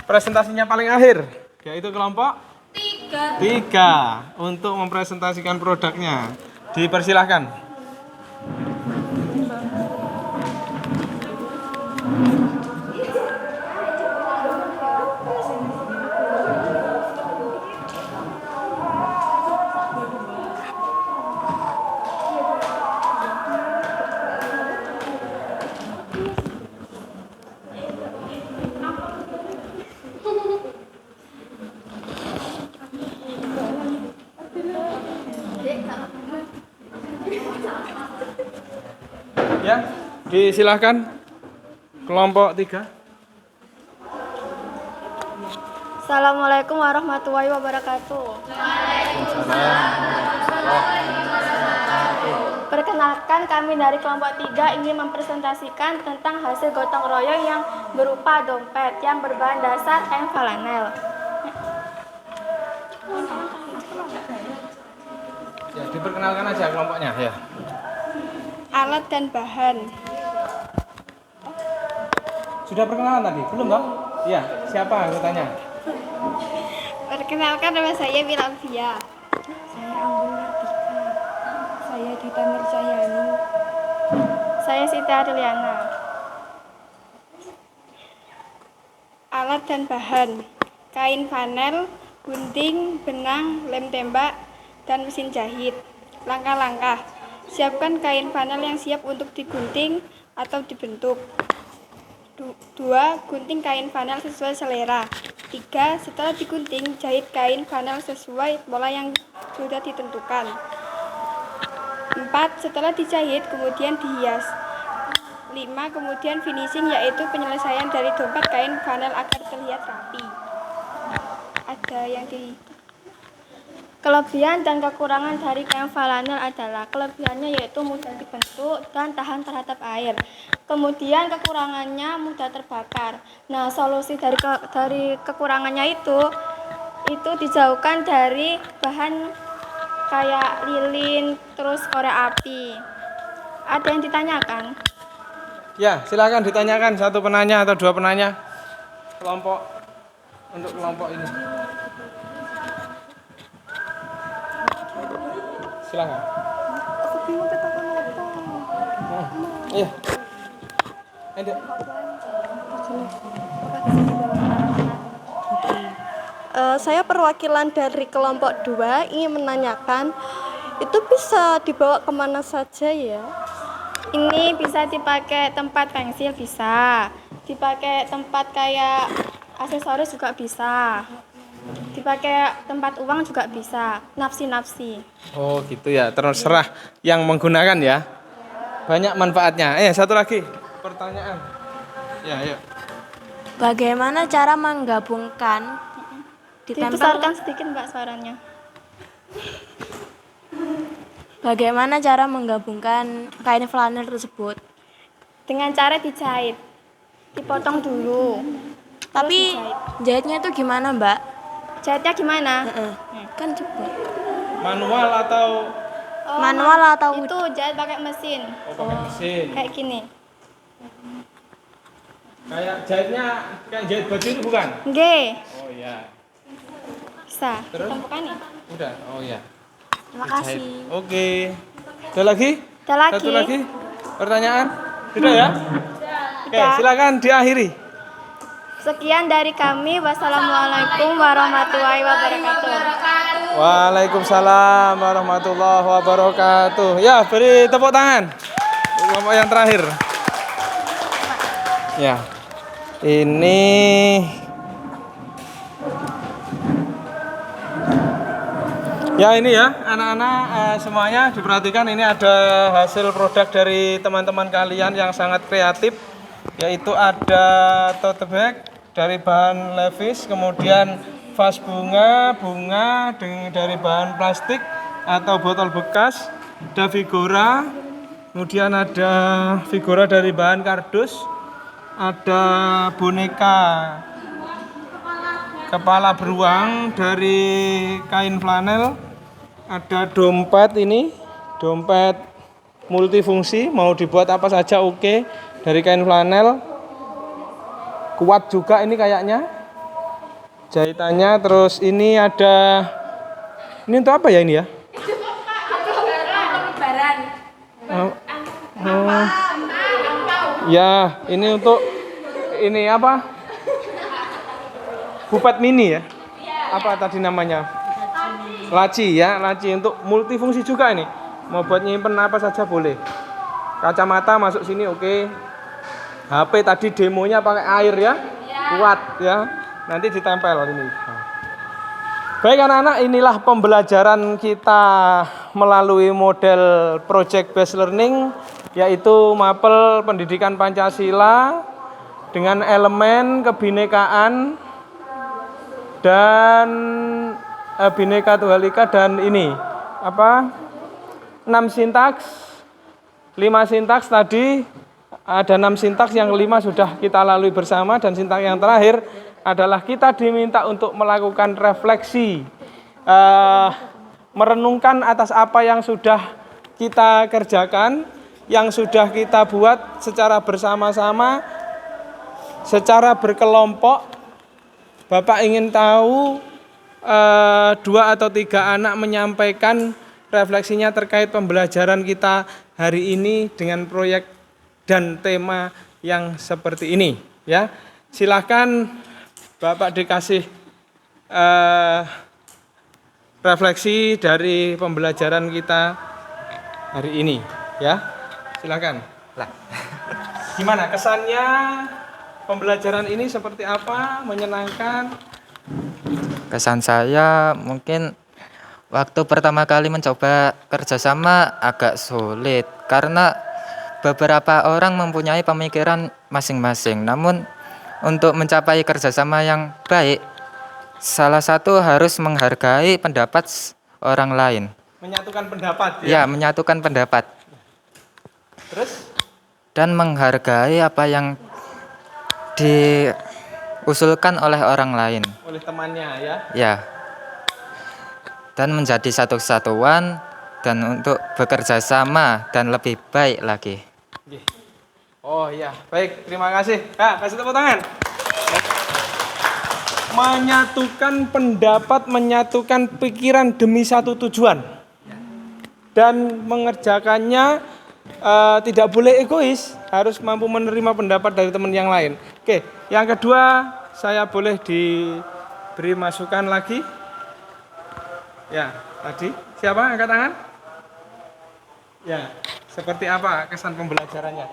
presentasinya paling akhir, yaitu kelompok 3 untuk mempresentasikan produknya. Dipersilahkan. Disilahkan kelompok 3. Assalamualaikum warahmatullahi wabarakatuh. Perkenalkan, kami dari kelompok 3 ingin mempresentasikan tentang hasil gotong royong yang berupa dompet yang berbahan dasar kain flanel. Ya, diperkenalkan aja kelompoknya ya. Alat dan bahan. Sudah perkenalan tadi? Belum toh? Iya, siapa anggotanya? Perkenalkan, nama saya Wilafia. Saya Anggun Martika. Saya Dita Nurcahyani. Saya Siti Arliana. Alat dan bahan. Kain flanel, gunting, benang, lem tembak, dan mesin jahit. Langkah-langkah. Siapkan kain flanel yang siap untuk digunting atau dibentuk. 2. Gunting kain flanel sesuai selera. 3. Setelah digunting, jahit kain flanel sesuai pola yang sudah ditentukan. 4. Setelah dijahit, kemudian dihias. 5. Kemudian finishing, yaitu penyelesaian dari dompet kain flanel agar terlihat rapi. Ada yang di Kelebihan dan kekurangan dari kain flanel adalah kelebihannya yaitu mudah dibentuk dan tahan terhadap air. Kemudian kekurangannya mudah terbakar. Nah, solusi dari kekurangannya itu dijauhkan dari bahan kayak lilin, terus korek api. Ada yang ditanyakan? Ya, silakan ditanyakan satu penanya atau 2 penanya. Untuk kelompok ini. Silakan. Aku bingung katakan apa. Iya. Ada. Saya perwakilan dari kelompok 2 ingin menanyakan, itu bisa dibawa kemana saja ya? Ini bisa dipakai tempat pensil, bisa dipakai tempat kayak aksesoris juga bisa, dipakai tempat uang juga bisa, nafsi-nafsi. Oh gitu ya, terserah yang menggunakan ya. Banyak manfaatnya. Satu lagi pertanyaan. Ya, ayo. Bagaimana cara menggabungkan Dibesarkan sedikit Mbak suaranya. Bagaimana cara menggabungkan kain flanel tersebut? Dengan cara dijahit, dipotong dulu. Tapi jahitnya itu gimana, Mbak? Jahitnya gimana? Kan cepet. Manual atau Manual atau itu jahit pakai mesin. pakai mesin? Kayak gini. Kayak jahitnya kayak jahit baju itu bukan? Nggih. Oh iya. Bisa. Terus? Ditumpukan ya? Udah. Oh iya. Terima kasih. Oke. Ada lagi? Ada lagi. Satu lagi? Pertanyaan? Sudah ya? Oke, silakan diakhiri. Sekian dari kami. Wassalamualaikum warahmatullahi wabarakatuh. Waalaikumsalam warahmatullahi wabarakatuh. Ya, beri tepuk tangan. Kelompok yang terakhir. Ya. Ini ya anak-anak semuanya diperhatikan, ini ada hasil produk dari teman-teman kalian yang sangat kreatif, yaitu ada tote bag dari bahan Levi's, kemudian vas bunga dari bahan plastik atau botol bekas, ada figura, kemudian ada figura dari bahan kardus, ada boneka kepala beruang dari kain flanel, ada dompet dompet multifungsi, mau dibuat apa saja oke, dari kain flanel, kuat juga ini kayaknya jahitannya. Terus ini untuk apa ya ini ya? Ya, ini untuk ini apa? Bupat mini ya? Apa tadi namanya? Laci ya, laci untuk multifungsi juga ini. Mau buat nyimpen apa saja boleh. Kacamata masuk sini oke. HP tadi demonya pakai air ya. Kuat ya. Nanti ditempel ini. Baik anak-anak, inilah pembelajaran kita melalui model project based learning, yaitu mapel pendidikan Pancasila dengan elemen kebinekaan dan Bhinneka Tunggal Ika, dan ini 6 sintaks, 5 sintaks tadi, ada 6 sintaks, yang 5 sudah kita lalui bersama, dan sintaks yang terakhir adalah kita diminta untuk melakukan refleksi, merenungkan atas apa yang sudah kita kerjakan, yang sudah kita buat secara bersama-sama, secara berkelompok. Bapak ingin tahu 2 atau 3 anak menyampaikan refleksinya terkait pembelajaran kita hari ini dengan proyek dan tema yang seperti ini, ya. Silakan Bapak dikasih refleksi dari pembelajaran kita hari ini, ya. Silakan. Lah. Gimana kesannya? Pembelajaran ini seperti apa? Menyenangkan? Kesan saya mungkin waktu pertama kali mencoba kerjasama agak sulit karena beberapa orang mempunyai pemikiran masing-masing. Namun untuk mencapai kerjasama yang baik, salah satu harus menghargai pendapat orang lain. Menyatukan pendapat, ya? Ya, menyatukan pendapat. Terus? Dan menghargai apa yang diusulkan oleh orang lain, oleh temannya, ya. Ya. Dan menjadi satu kesatuan dan untuk bekerja sama dan lebih baik lagi. Oh iya, baik, terima kasih. Kasih tepuk tangan. Menyatukan pendapat, menyatukan pikiran demi satu tujuan, dan mengerjakannya tidak boleh egois, harus mampu menerima pendapat dari teman yang lain. Oke, yang kedua, saya boleh diberi masukan lagi? Ya, tadi siapa angkat tangan? Ya, seperti apa kesan pembelajarannya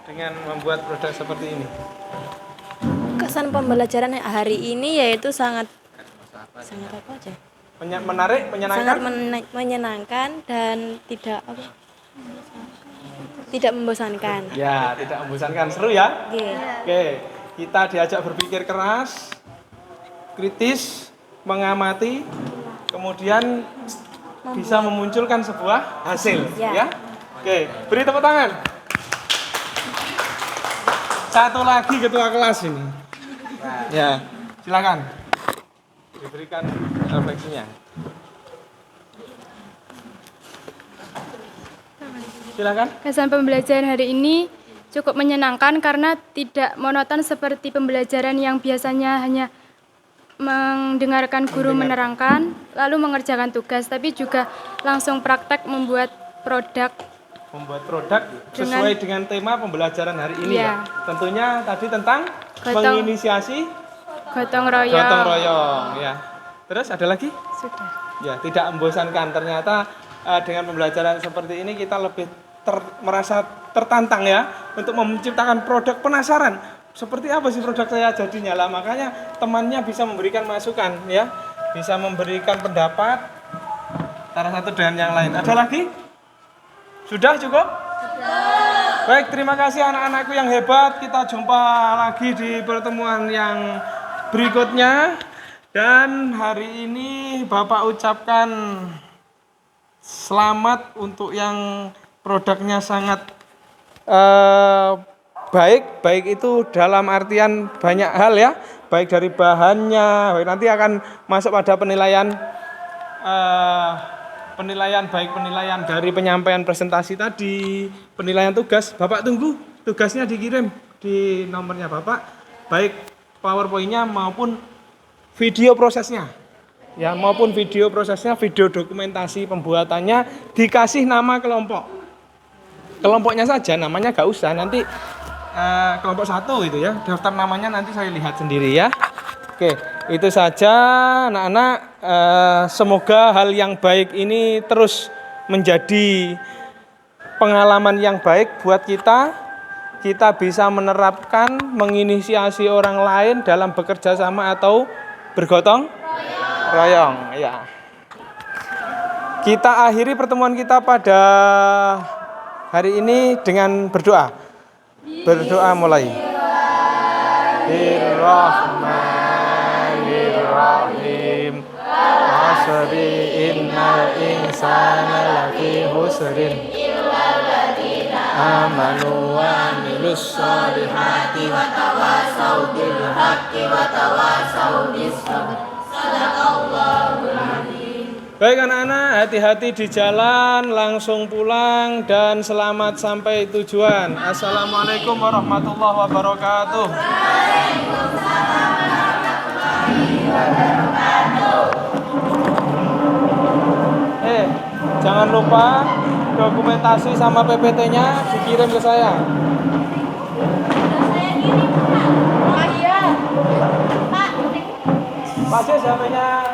dengan membuat produk seperti ini? Kesan pembelajaran hari ini yaitu sangat apa aja? Menarik, menyenangkan. Sangat menyenangkan dan tidak membosankan. Ya, tidak membosankan, seru ya? Yeah. Oke, kita diajak berpikir keras, kritis, mengamati, kemudian bisa memunculkan sebuah hasil, ya. Oke, beri tepuk tangan. Satu lagi ketua kelas ini. Ya, silakan diberikan refleksinya. Silakan. Kesan pembelajaran hari ini cukup menyenangkan karena tidak monoton seperti pembelajaran yang biasanya hanya mendengarkan guru menerangkan lalu mengerjakan tugas, tapi juga langsung praktek membuat produk sesuai dengan tema pembelajaran hari ini, ya. Tentunya tadi tentang menginisiasi gotong royong, ya. Terus ada lagi? Sudah. Ya, tidak membosankan. Ternyata dengan pembelajaran seperti ini kita lebih merasa tertantang, ya, untuk menciptakan produk. Penasaran seperti apa sih produk saya jadinya lah. Makanya temannya bisa memberikan masukan, ya, bisa memberikan pendapat antara satu dengan yang lain. Ada lagi? Sudah cukup? Sudah. Baik, terima kasih anak-anakku yang hebat. Kita jumpa lagi di pertemuan yang berikutnya. Dan hari ini Bapak ucapkan selamat untuk yang produknya sangat baik itu dalam artian banyak hal, ya, baik dari bahannya, nanti akan masuk pada penilaian baik penilaian dari penyampaian presentasi tadi, penilaian tugas. Bapak tunggu tugasnya dikirim di nomornya Bapak, baik PowerPoint-nya maupun video prosesnya. Ya, maupun video prosesnya, video dokumentasi pembuatannya, dikasih nama kelompok. Kelompoknya saja, namanya gak usah, nanti kelompok 1 itu, ya, daftar namanya nanti saya lihat sendiri, ya. Oke, itu saja anak-anak. Semoga hal yang baik ini terus menjadi pengalaman yang baik buat kita. Kita bisa menerapkan, menginisiasi orang lain dalam bekerja sama atau bergotong royong, ya. Kita akhiri pertemuan kita pada hari ini dengan berdoa. Berdoa mulai. Bismillahirrahmanirrahim. Asri innal insana lafi husrin amanu wa amilus solihati wa tawasau bil haqqi wa tawasau bis sabr. Sadaqallahul azim. Baik anak-anak, hati-hati di jalan, langsung pulang dan selamat sampai tujuan. Assalamualaikum warahmatullahi wabarakatuh. Jangan lupa dokumentasi sama PPT-nya dikirim ke saya. Pak, HP-nya